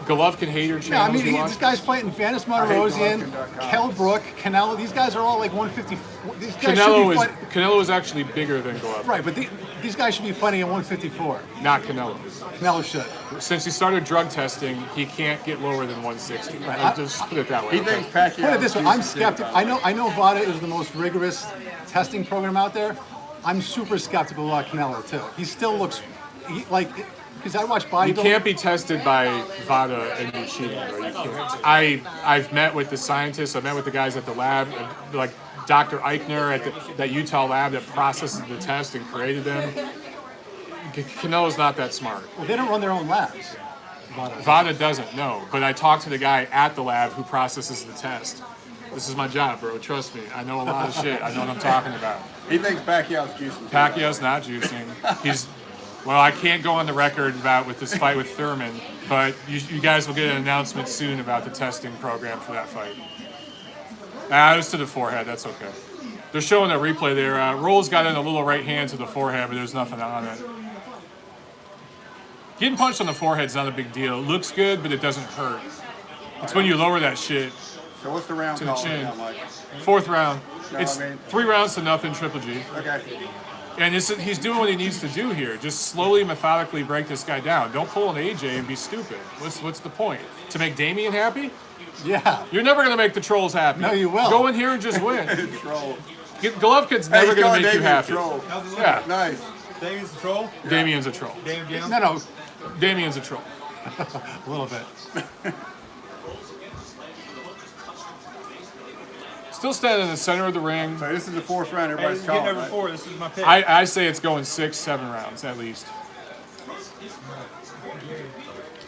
Golovkin hater channels? Yeah, I mean, you watch? this guy's fighting Vanis Martirosyan, Golovkin.com. Kell Brook, Canelo. These guys are all like 150. These guys should be Canelo is actually bigger than Golovkin. right, but these guys should be fighting at 154. Not Canelo. Canelo should. Since he started drug testing, he can't get lower than 160. Right. I'll just put it that way. He thinks Pacquiao. Put it this way, I'm skeptical. I know VADA is the most rigorous testing program out there. I'm super skeptical about Canelo too. He still looks because I watch You bodybuilding. can't be tested by VADA and be cheating, bro. You can't. I've met with the scientists. I've met with the guys at the lab, like Dr. Eichner at that Utah lab that processes the test and created them. Canelo's not that smart. Well, they don't run their own labs. VADA. VADA doesn't know, but I talked to the guy at the lab who processes the test. This is my job, bro. Trust me. I know a lot of shit. I know what I'm talking about. He thinks Pacquiao's juicing. Pacquiao's not juicing. Well, I can't go on the record with this fight with Thurman, but you guys will get an announcement soon about the testing program for that fight. It was to the forehead. That's okay. They're showing a replay there. Rolls got in a little right hand to the forehead, but there's nothing on it. Getting punched on the forehead's not a big deal. It looks good, but it doesn't hurt. It's when you lower that shit So what's the round to the call chin. now, Mike? 4th round. No, It's I mean- 3 rounds to nothing, Triple G. Okay. And he's doing what he needs to do here. Just slowly, methodically break this guy down. Don't pull an AJ and be stupid. What's the point? To make Damien happy? Yeah. You're never going to make the trolls happy. No, you will. Go in here and just win. Troll. Golovkin's Hey, never he's going calling to make you Damien a happy. troll. Yeah, Nice. Damien's the troll. Damien's a troll. No, Damien's a troll. a little bit. Still standing in the center of the ring. So this is the 4th round. Hey, Everybody's this is getting calling. over Right? 4. This is my pick. I say it's going 6, 7 rounds at least.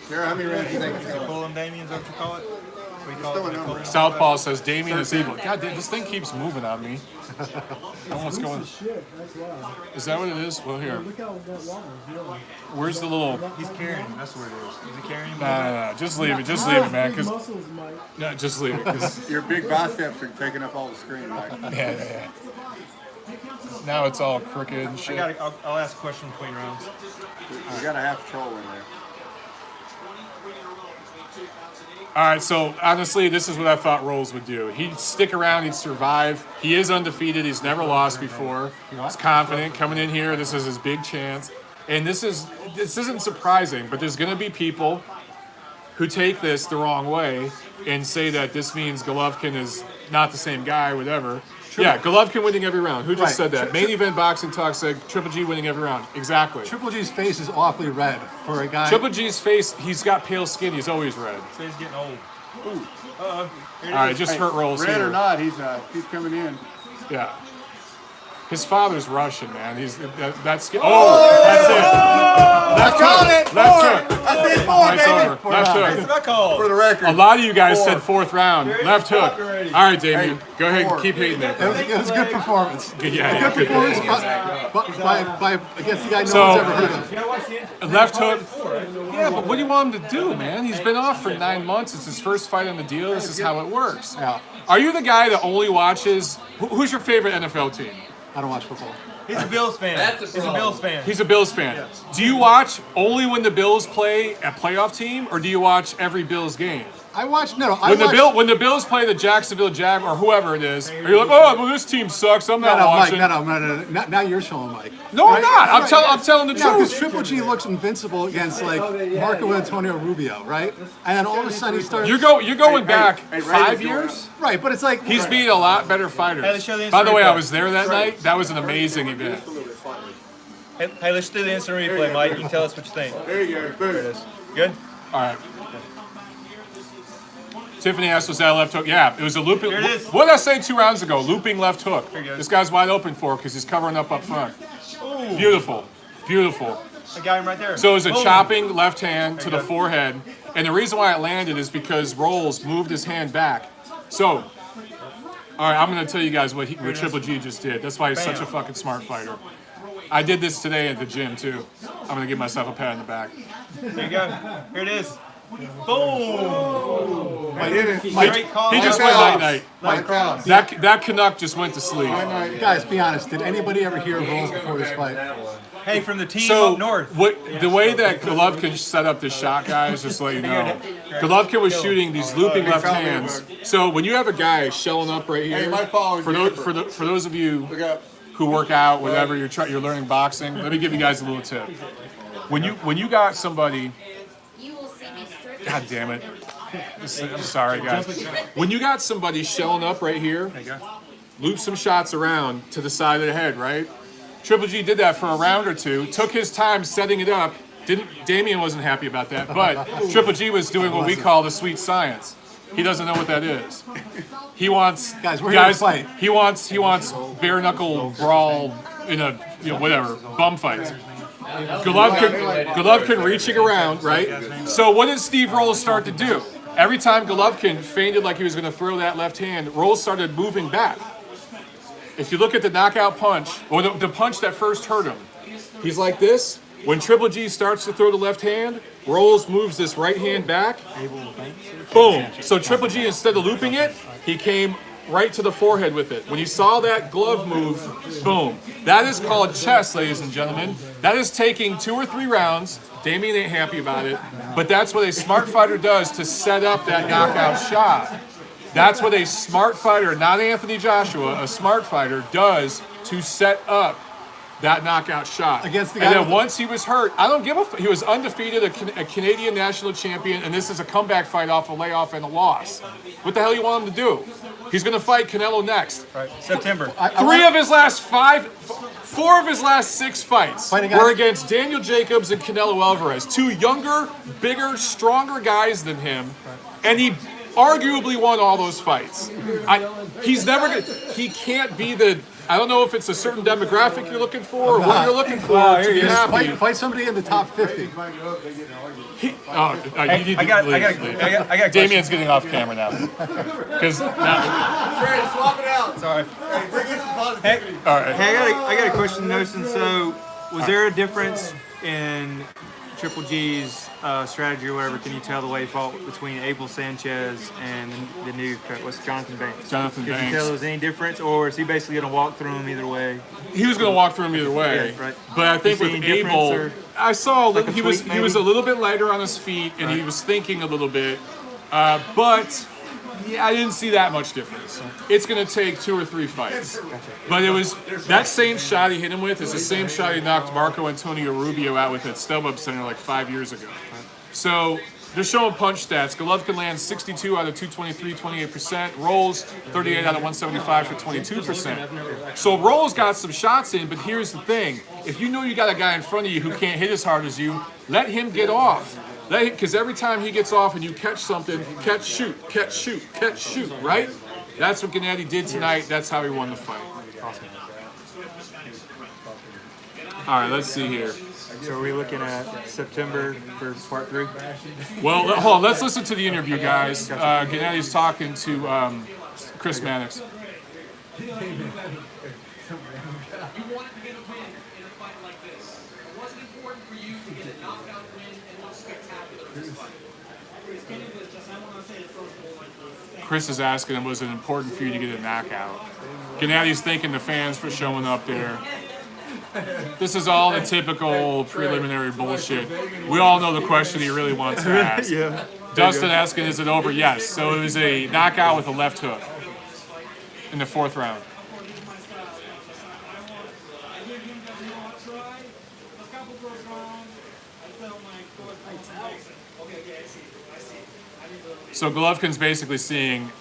Jared, how many rounds do you think it's going? Pulling Damien's, what you call it? Still a number. Southpaw says Damien is evil. God damn, this thing keeps moving on me. I don't know what's going on. Is that what it is? Well, here. Where's the little... He's carrying him. That's what it is. Is he carrying him? No. Just leave it. Just leave it, man. No, just leave it. 'Cause Your big biceps are taking up all the screen, Mike. yeah. Now it's all crooked and shit. I'll ask a question between rounds. You got a half troll in there. All right, so honestly, this is what I thought Rolls would do. He'd stick around, he'd survive. He is undefeated. He's never lost before. He's confident coming in here. This is his big chance. And this isn't surprising, but there's going to be people who take this the wrong way and say that this means Golovkin is not the same guy, whatever. Yeah, Golovkin winning every round. Who just said that? Main Event Boxing Talk said Triple G winning every round. Exactly. Triple G's face is awfully red for a guy. Triple G's face, he's got pale skin. He's always red. So he's getting old. All right, just hurt Rolls Red here. or not, he's coming in. Yeah. His father's Russian, man. That's that's it. Left hook. Left hook. I said four, It's baby. over. Left hook. What called? For the record. A lot of you guys said fourth round. Left hook. All right, Damien. Go ahead and keep hating it. It was a good performance. Yeah, Good performance by against the guy no one's ever heard of. Left hook. Yeah, but what do you want him to do, man? He's been off for 9 months. It's his first fight on the deal. This is how it works. Yeah. Are you the guy that only watches? Who's your favorite NFL team? I don't watch football. He's a Bills fan. He's a Bills fan. He's a Bills fan. Do you watch only when the Bills play a playoff team, or do you watch every Bills game? I watch When the Bills play the Jacksonville Jag or whoever it is, are you like, oh, well, this team sucks. I'm not watching. No. Now you're showing Mike. No, I'm not. I'm telling the No, because truth. Triple G looks invincible against like Marco Antonio Rubio, right? And then all of a sudden he starts. You're going back Ray 5 is years. Right, but it's like He's beating a lot better fighters. Hey, let's show the By the instant way, I replay. was there that night. That was an amazing event. Hey, let's do the instant replay, Mike. You can tell us what you think. There you go. Boom. Good? All right. Tiffany asked, was that a left hook? Yeah, it was a looping. Here it is. What did I say 2 rounds ago? Looping left hook. Here you go. This guy's wide open for it because he's covering up front. Ooh. Beautiful. Beautiful. I got him right there. So it was a Boom. chopping left hand to the forehead. And the reason why it landed is because Rolls moved his hand back. So, all right, I'm going to tell you guys what Triple G just did. That's why he's such a fucking smart fighter. I did this today at the gym, too. I'm going to give myself a pat on the back. There you go. Here it is. Boom. I did it. Great call. He just went night-night. That Canuck just went to sleep. guys, be honest. Did anybody ever hear of Rolls before this fight? Hey, from the team So up north. the way that Golovkin set up this shot, guys, just to let you know, Golovkin was shooting these looping left hands. So when you have a guy shelling up right here, my following for those of you Look up. who work out, whatever you're learning boxing, let me give you guys a little tip. When you got somebody, God damn it, I'm sorry guys. When you got somebody shelling up right here, loop some shots around to the side of the head, right? Triple G did that for a round or two, took his time setting it up. Damien wasn't happy about that, but Triple G was doing what we call the sweet science. He doesn't know what that is. He wants Guys, we're here to fight. He wants bare knuckle brawl in a whatever bum fight. Golovkin reaching around, right? So what did Steve Rolls start to do? Every time Golovkin feinted like he was going to throw that left hand, Rolls started moving back. If you look at the knockout punch, or the punch that first hurt him, he's like this. When Triple G starts to throw the left hand, Rolls moves this right hand back. Boom. So Triple G, instead of looping it, he came right to the forehead with it. When you saw that glove move, boom. That is called chess, ladies and gentlemen. That is taking 2 or 3 rounds. Damien ain't happy about it, but that's what a smart fighter does to set up that knockout shot. That's what a smart fighter, not Anthony Joshua, a smart fighter does to set up that knockout shot. Against the guy and then with once he was hurt, I don't give a f. He was undefeated, a Canadian national champion, and this is a comeback fight off a layoff and a loss. What the hell you want him to do? He's going to fight Canelo next. Right. September. 4 of his last 6 fights were against Daniel Jacobs and Canelo Alvarez, 2 younger, bigger, stronger guys than him, and he arguably won all those fights. He can't be the I don't know if it's a certain demographic you're looking for or what you're looking for to be happy. Fight somebody in the top 50. You need I got a Damien's getting off camera now. Because Trey, swap it out. Sorry. Hey, bring in some all positivity. right. Hey, I got a question, Nosen. So, was there a difference in Triple G's strategy or whatever? Can you tell the way he fought between Abel Sanchez and the new what's Jonathan Banks? Jonathan Could you Banks. tell there was any difference, or is he basically going to walk through him either way? He was going to walk through him either way. Yeah, right. But I think You with see any difference, Abel, or I saw like a he was tweak, he was a maybe? little bit lighter on his feet and he was thinking a little bit. But yeah, I didn't see that much difference. It's going to take 2 or 3 fights. But it was that same shot he hit him with is the same shot he knocked Marco Antonio Rubio out with at StubHub Center like 5 years ago. So they're showing punch stats. Golovkin lands 62 out of 223, 28%. Rolls 38 out of 175 for 22%. So Rolls got some shots in, but here's the thing. If you know you got a guy in front of you who can't hit as hard as you, let him get off. Because every time he gets off and you catch something, catch, shoot, catch, shoot, catch, shoot, right? That's what Gennady did tonight. That's how he won the fight. Awesome. All right, let's see here. So, are we looking at September for part 3? Well, hold on. Let's listen to the interview, guys. Gennady's talking to Chris Mannix. You wanted to get a win in a fight like this. It wasn't important for you to get a knockout win and look spectacular in this fight. Chris is asking him, was it important for you to get a knockout? Gennady's thanking the fans for showing up there. This is all the typical preliminary bullshit. We all know the question he really wants to ask. Yeah. Dustin asking, is it over? Yes. So it was a knockout with a left hook in the 4th round. So Golovkin's basically saying,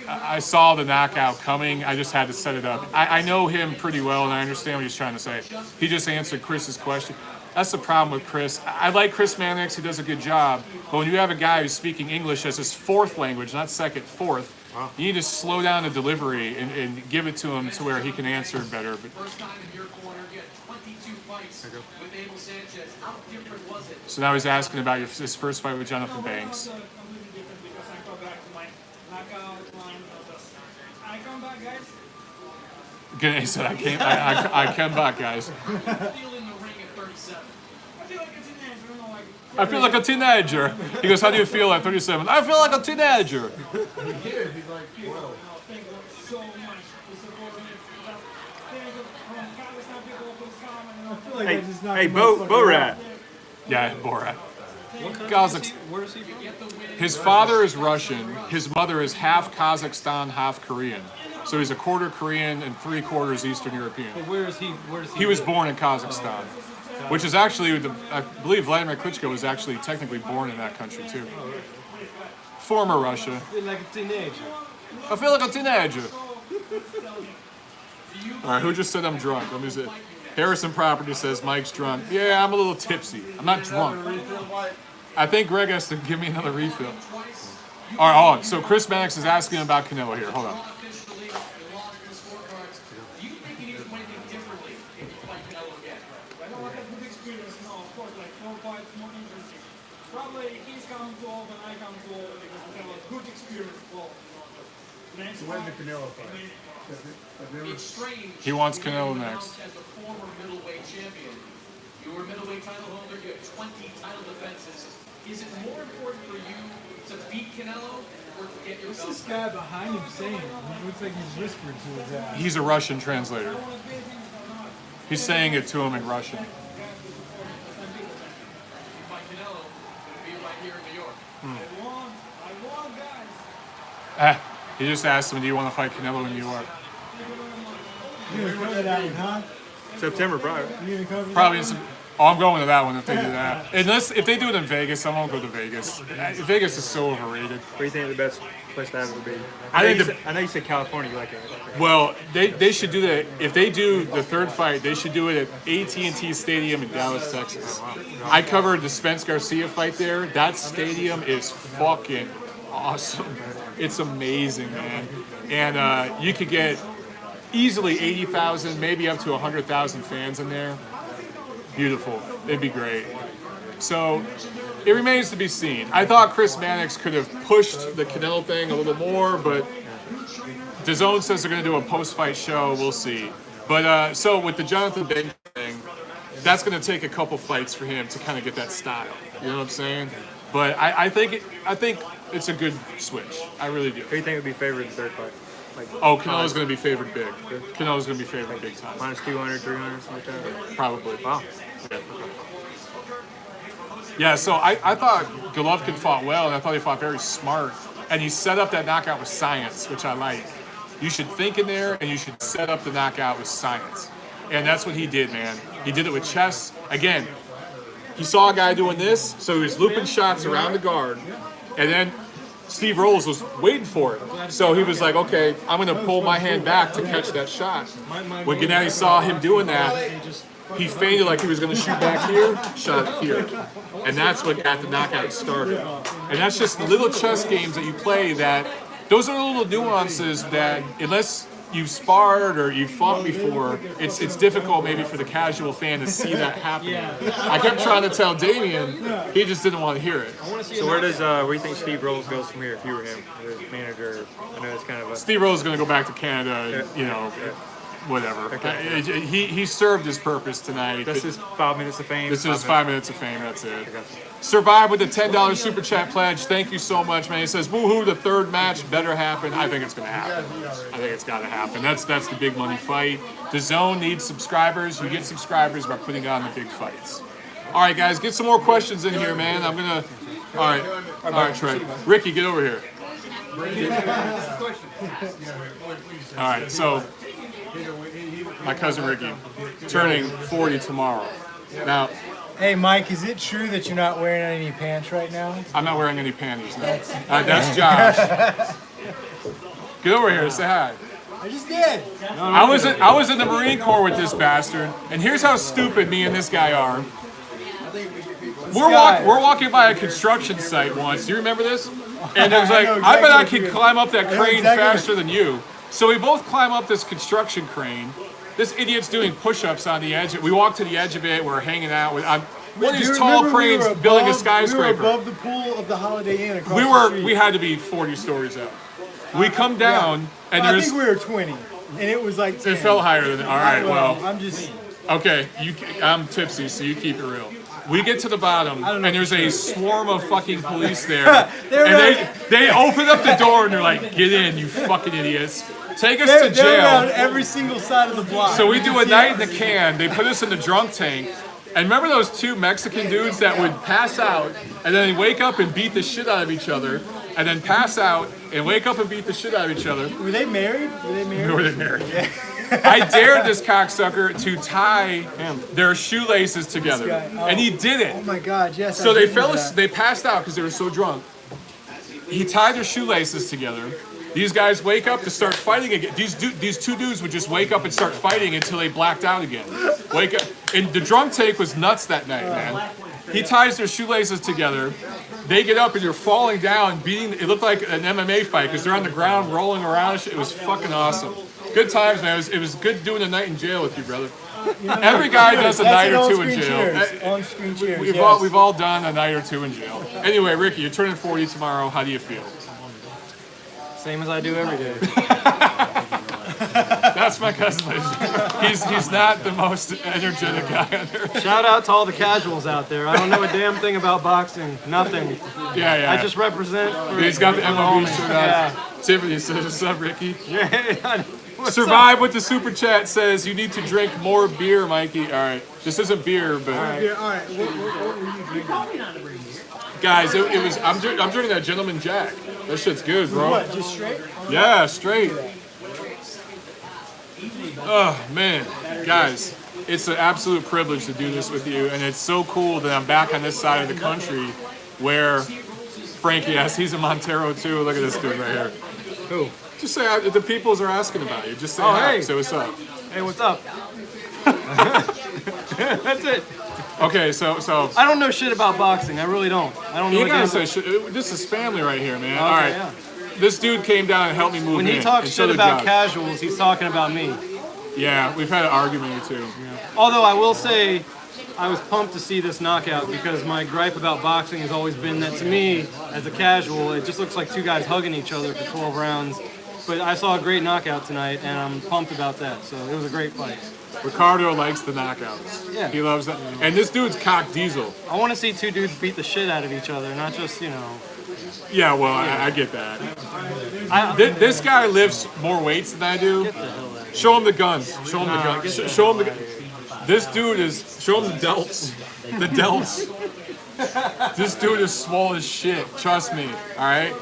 I saw the knockout coming, I just had to set it up. I know him pretty well, and I understand what he's trying to say. He just answered Chris's question. That's the problem with Chris. I like Chris Mannix, he does a good job, but when you have a guy who's speaking English as his 4th language, not 2nd, 4th, you need to slow down the delivery and give it to him to where he can answer better. But First time in your corner, you had 22 fights with Abel Sanchez. How different was it? so now he's asking about his first fight with Jonathan Banks. He said, I came back, guys. I feel like a teenager. He goes, how do you feel at 37? I feel like a teenager. Hey, Borat. Yeah, Borat. Kazakhstan. Where is he from? His father is Russian. His mother is half Kazakhstan, half Korean. So he's a quarter Korean and 3/4 Eastern European. Where is he? He was born in Kazakhstan, which is actually, I believe Vladimir Klitschko was actually technically born in that country too. Former Russia. I feel like a teenager. I feel like a teenager. All right, who just said I'm drunk? Let me see. Harrison Property says Mike's drunk. Yeah, I'm a little tipsy. I'm not drunk. I think Greg has to give me another refill. All right, hold on. So Chris Mannix is asking about Canelo here. Hold on. Do you think you need to do anything differently if you fight Canelo again? Probably he's coming to all, and I come to all because we have a good experience both. When's the Canelo fight? It's strange. He wants Canelo next. As a former middleweight champion, you were a middleweight title holder. You had 20 title defenses. Is it more important for you to beat Canelo or to get your What's belt this guy behind him saying? It looks like he's whispering to his ass. He's a Russian translator. He's saying it to him in Russian. You fight Canelo, it'll be right here in New York. I won, guys. He just asked him, do you want to fight Canelo in New York? You gonna cover that one, huh? September, probably. You gonna cover Probably. that one? I'm going to that one if they do that. If they do it in Vegas, I won't go to Vegas. Vegas is so overrated. What do you think the best place to have it would be? I think I know you said California, you like it. Well, they should do that. If they do the 3rd fight, they should do it at AT&T Stadium in Dallas, Texas. I covered the Spence Garcia fight there. That stadium is fucking awesome. It's amazing, man. And you could get easily 80,000, maybe up to 100,000 fans in there. Beautiful. It'd be great. So it remains to be seen. I thought Chris Mannix could have pushed the Canelo thing a little more, but DAZN says they're going to do a post-fight show. We'll see. But so with the Jonathan Bing thing, that's going to take a couple fights for him to kind of get that style. You know what I'm saying? But I think it's a good switch. I really do. Who do you think would be favored in the third fight? Like, Oh, Canelo's going to be favored big. Canelo's going to be favored big time. minus 200, 300, something like that? Probably. Wow. Yeah, so I thought Golovkin fought well, and I thought he fought very smart. And he set up that knockout with science, which I like. You should think in there, and you should set up the knockout with science. And that's what he did, man. He did it with chess. Again, he saw a guy doing this, so he was looping shots around the guard. And then Steve Rolls was waiting for it. So he was like, okay, I'm going to pull my hand back to catch that shot. When Gennady saw him doing that, he feinted like he was going to shoot back here, shot here. And that's what got the knockout started. And that's just little chess games that you play that, those are the little nuances that, unless you've sparred or you've fought before, it's difficult maybe for the casual fan to see that happening. I kept trying to tell Damian, he just didn't want to hear it. So where do you think Steve Rolls goes from here if you were him, as manager? I know it's kind of a... Steve Rose is going to go back to Canada, you know, whatever. He served his purpose tonight. This is 5 minutes of fame. This is 5 minutes of fame, that's it. Survive with the $10 Super Chat pledge. Thank you so much, man. He says, woohoo, the third match better happen. I think it's going to happen. I think it's got to happen. That's the big money fight. DAZN needs subscribers. You get subscribers by putting on the big fights. All right, guys, get some more questions in here, man. I'm going to... All right, Trey. Ricky, get over here. All right, so my cousin Ricky, turning 40 tomorrow. Now, hey, Mike, is it true that you're not wearing any pants right now? I'm not wearing any panties now. That's Josh. Get over here, say hi. I just did. I was in the Marine Corps with this bastard, and here's how stupid me and this guy are. We're walking by a construction site once. Do you remember this? And it was like, I bet I could climb up that crane faster than you. So we both climb up this construction crane. This idiot's doing push-ups on the edge. We walk to the edge of it. We're hanging out with one of these tall cranes building a skyscraper. We were above the pool of the Holiday Inn across the street. We had to be 40 stories up. We come down, and I think we were 20, and it was like 10. It felt higher than that. All right, well. I'm just... Okay, I'm tipsy, so you keep it real. We get to the bottom, and there's a swarm of fucking police there. And they open up the door, and they're like, get in, you fucking idiots. Take us to jail. They're around every single side of the block. So we do a night in the can. They put us in the drunk tank. And remember those two Mexican dudes that would pass out, and then they wake up and beat the shit out of each other, and then pass out and wake up and beat the shit out of each other? Were they married? Were they married? Yeah. I dared this cocksucker to tie their shoelaces together, and he did it. Oh my God! Yes. So they passed out because they were so drunk. He tied their shoelaces together. These guys wake up to start fighting again. These two dudes would just wake up and start fighting until they blacked out again. Wake up, and the drunk take was nuts that night, man. He ties their shoelaces together. They get up and you're falling down, beating. It looked like an MMA fight because they're on the ground rolling around. It was fucking awesome. Good times, man. It was good doing a night in jail with you, brother. Every guy does a night or two in jail. On-screen cheers. We've all done a night or two in jail. Anyway, Ricky, you're turning 40 tomorrow. How do you feel? Same as I do every day. That's my cousin. He's not the most energetic guy on there. Shout out to all the casuals out there. I don't know a damn thing about boxing. Nothing. Yeah. I just represent. He's got the MLB shirt on. Yeah. Tiffany says, "What's up, Ricky?" Yeah. Survive with the super chat says you need to drink more beer, Mikey. All right, this isn't beer, but All right. What were you drinking? guys, it was. I'm drinking that Gentleman Jack. That shit's good, bro. What? Just straight? Yeah, straight. Oh man, guys, it's an absolute privilege to do this with you, and it's so cool that I'm back on this side of the country, where Frankie, yes, he's a Montero too. Look at this dude right here. Who? Just say the peoples are asking about you. Just say hi. Hey. Say what's up. Hey, what's up? That's it. Okay, so I don't know shit about boxing. I really don't. I don't know. You gotta say shit. This is family right here, man. Okay, All right. Yeah. this dude came down and helped me move When in. he talks and so shit did about Josh. casuals, he's talking about me. Yeah, we've had an argument or two. Although I will say, I was pumped to see this knockout because my gripe about boxing has always been that to me, as a casual, it just looks like two guys hugging each other for 12 rounds. But I saw a great knockout tonight, and I'm pumped about that. So it was a great fight. Ricardo likes the knockouts. Yeah. He loves that. And this dude's cock diesel. I want to see two dudes beat the shit out of each other, not just, you know. Yeah, well, I get that. I, This guy lifts more weights than I do. Get the hell out of here. Show him the guns. Show him the guns. Show him the guns. This dude is. Show him the delts. The delts. This dude is small as shit. Trust me. All right.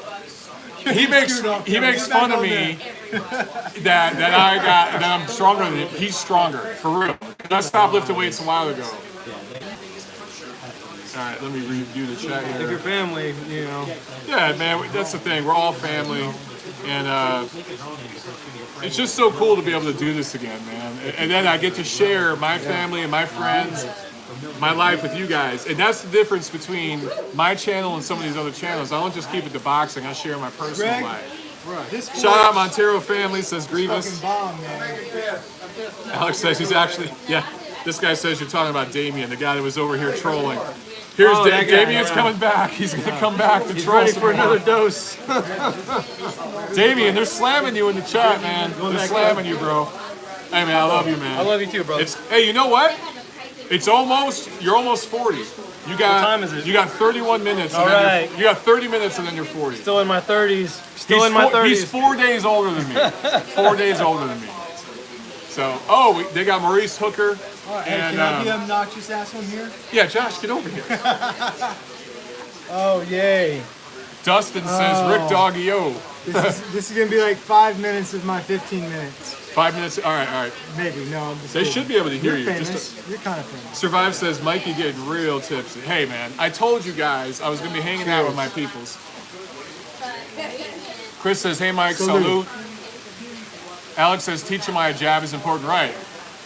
He makes fun of me that I'm stronger than him. He's stronger for real. I stopped lifting weights a while ago. All right, let me review the chat If you're here. family, you know. Yeah, man, that's the thing. We're all family, and it's just so cool to be able to do this again, man. And then I get to share my family and my friends, my life with you guys. And that's the difference between my channel and some of these other channels. I don't just keep it to boxing. I share my personal Greg? life. This Shout out Montero family, says Grievous. bomb, man. Alex says he's actually, yeah. This guy says you're talking about Damien, the guy that was over here trolling. Here's Oh, that guy, Damien's yeah. coming back. He's gonna come back to He's troll ready some for more. another dose. Damien, they're slamming you in the chat, man. They're back slamming you, bro. Hey, man, I love you, man. I love you too, brother. Hey, you know what? You're almost 40. You got, What time is it? You got 31 minutes. And All then right. you got 30 minutes and then you're 40. Still in my 30s. Still in my 30s. He's 4 days older than me. 4 days older than me. So, they got Maurice Hooker. Hey, and, can I be an obnoxious asshole here? yeah, Josh, get over here. Oh, yay. Dustin says, Rick Doggy, O. This is going to be like 5 minutes of my 15 minutes. 5 minutes. All right. Maybe, no. I'm just They kidding. should be able to hear You're you. famous. You're kind of famous. Survive says, Mikey getting real tipsy. Hey, man, I told you guys I was going to be hanging out with my peoples. Chris says, hey, Mike, salute. Alex says, teaching my jab is important. Right.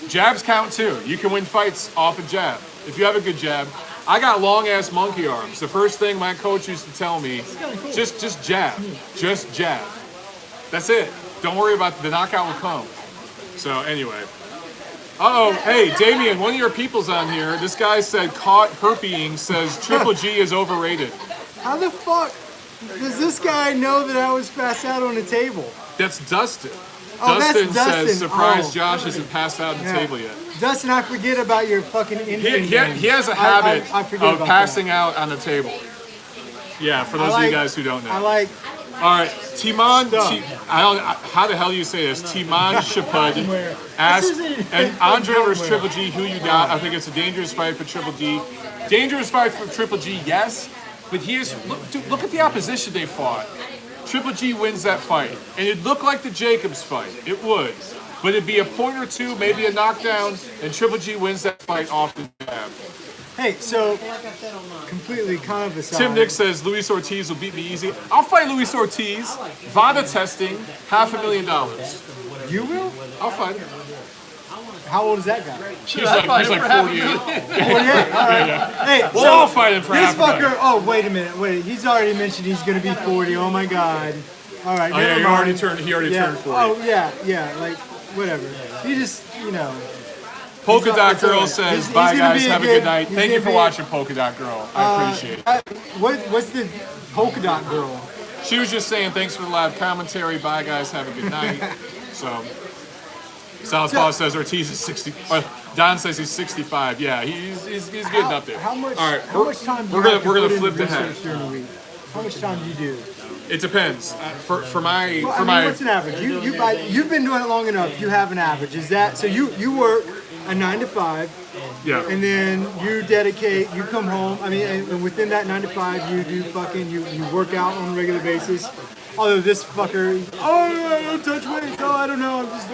Jabs count, too. You can win fights off a jab. If you have a good jab. I got long-ass monkey arms. The first thing my coach used to tell me, just jab. Just jab. That's it. Don't worry about the knockout will come. So, anyway. Uh-oh. Hey, Damien, one of your people's on here. This guy said, caught herping, says Triple G is overrated. How the fuck does this guy know that I was passed out on the table? That's Dustin. Oh, that's Dustin Dustin. says, surprise, Oh. Josh isn't passed out on the table yet. Dustin, I forget about your fucking Indian He has a habit I forget of about passing out on the table. Yeah, for those of you guys who don't know. I like. All right, Timan. I don't. How the hell do you say this? Timan Shapud asked, and Andre versus Triple G, who you got? I think it's a dangerous fight for Triple G. Dangerous fight for Triple G, yes, but he is. Look at the opposition they fought. Triple G wins that fight, and it'd look like the Jacobs fight. It would, but it'd be a point or two, maybe a knockdown, and Triple G wins that fight off the jab. Hey, so completely kind of aside. Tim Nick says Luis Ortiz will beat me easy. I'll fight Luis Ortiz. VADA testing, $500,000. You will? I'll fight him. How old is that guy? He's like 48. 48. All right. Hey, We'll all fight him for this half a night. fucker. Oh, wait a minute. Wait, he's already mentioned he's going to be 40. Oh my God. All right. Oh yeah, never he mind. already turned 40. Oh yeah. Like whatever. He just, Polka He's Dot not- Girl it's all says, right. bye He's gonna guys, be a have a good- good night. he's Thank you gonna for be- watching Polka Dot Girl. I appreciate it. What's the polka dot girl? She was just saying thanks for the live commentary. Bye guys, have a good night. So, Southpaw says Ortiz is 60. Don says he's 65. Yeah, he's getting up there. How much? All right, How much time? Do we're you have gonna to we're put gonna into flip the research hat. during the week? How much time do you do? It depends. For my Well, for I mean, my what's an average? You've been doing it long enough. You have an average. Is that so? You work a 9 to 5, yeah. and then you dedicate. You come home. I mean, and within that 9 to 5, you do fucking. You work out on a regular basis. Although this fucker, I don't touch weights. Oh, I don't know. I'm just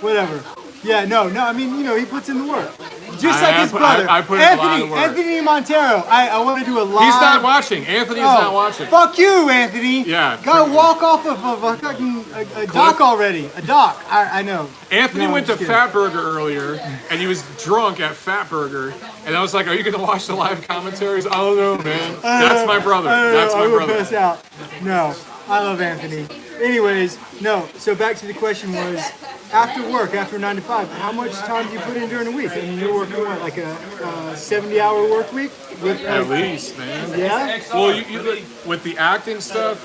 whatever. Yeah, no. I mean, he puts in the work. Just like his brother, I put in a lot of work. Anthony Montero. I want to do a live. He's not watching. Anthony's not watching. Fuck you, Anthony. Yeah. Go walk off of a fucking a dock already. A dock. I know. Anthony No, went to I'm just kidding. Fat Burger earlier, and he was drunk at Fat Burger, and I was like, "Are you gonna watch the live commentaries?" I don't know, man. That's my brother. That's my I will brother. pass out. No. I love Anthony. Anyways, no. So back to the question was, after work, after 9 to 5, how much time do you put in during the week? I mean, you're working what, like a 70-hour work week? With, At least, man. Yeah. Well, you with the acting stuff,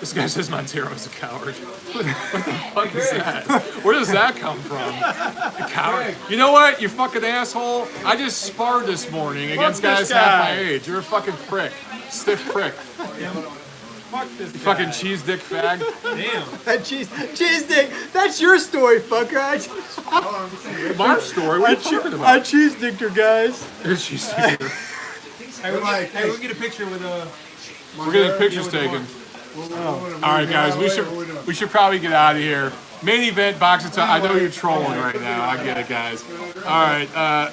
this guy says Montero's a coward. What the fuck is that? Where does that come from? A coward. You know what? You fucking asshole. I just sparred this morning against guys half my age. You're a fucking prick. Stiff prick. Fuck this You fucking cheese dick fag. Damn. That cheese dick. That's your story, fucker. My story? What are you talking I about? cheese dicked her, guys. You're a cheese dicker. Hey, we'll get a picture with We're getting pictures taken. All right, guys, we should probably get out of here. Main event, boxing time. I know you're trolling right now. I get it, guys. All right,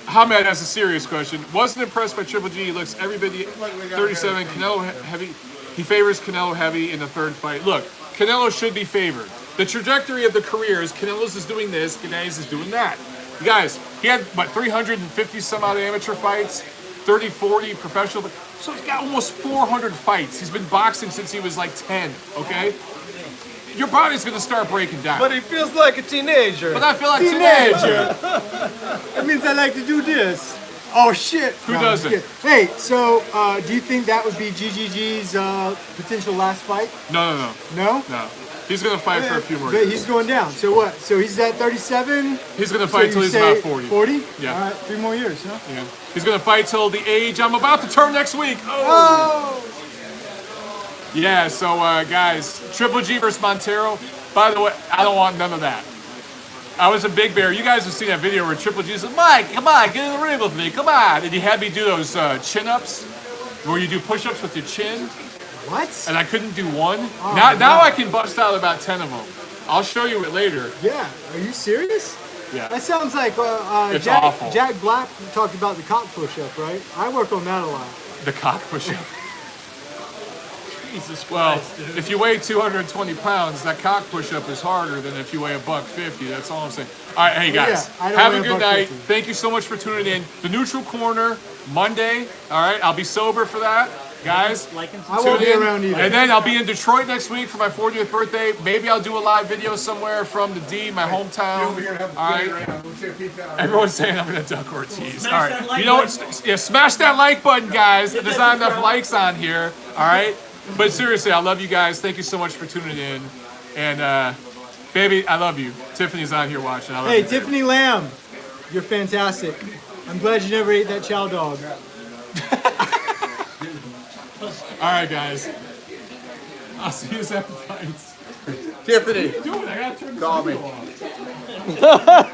Hamed has a serious question. Wasn't impressed by Triple G. He looks every bit 37. Canelo heavy. He favors Canelo heavy in the third fight. Look, Canelo should be favored. The trajectory of the career is Canelo's is doing this, Gennady's is doing that. You guys, he had, what, 350 some odd amateur fights, 30, 40 professional. So he's got almost 400 fights. He's been boxing since he was like 10, okay? Your body's gonna start breaking down. But he feels like a teenager. But I feel like teenager. That means I like to do this. Oh shit. Who doesn't? Hey, so do you think that would be GGG's potential last fight? No. No? No. He's gonna fight for a few more But years. he's going down. So what? So he's at 37? He's gonna fight till he's about 40. 40? Yeah. All right, 3 more years, huh? Yeah. He's gonna fight till the age I'm about to turn next week. Oh! Yeah, so guys, Triple G versus Montero. By the way, I don't want none of that. I was a big bear. You guys have seen that video where Triple G said, Mike, come on, get in the ring with me, come on. And he had me do those chin-ups, where you do push-ups with your chin. What? And I couldn't do one. Oh, now I can bust out about 10 of them. I'll show you it later. Yeah. Are you serious? Yeah. That sounds like It's awful. Jack Black talked about the cock push-up, right? I work on that a lot. The cock push-up. Jesus Well, Christ, dude. if you weigh 220 pounds, that cock push-up is harder than if you weigh $150. That's all I'm saying. All right, hey guys, Yeah, I don't have weigh a good night. $150. Thank you so much for tuning in. The Neutral Corner, Monday. All right, I'll be sober for that. Guys, I won't tune be in. around either. And then I'll be in Detroit next week for my 40th birthday. Maybe I'll do a live video somewhere from the D, my hometown. All right. Everyone's saying I'm gonna duck Ortiz. All right. You know what? Yeah, smash that like button, guys. There's not enough likes on here. All right. But seriously, I love you guys. Thank you so much for tuning in. And baby, I love you. Tiffany's on here watching. I love Hey, you. Tiffany Lamb, you're fantastic. I'm glad you never ate that chow dog. All right, guys. I'll see you at the fights. Tiffany, Dude, I gotta turn this call video me. off.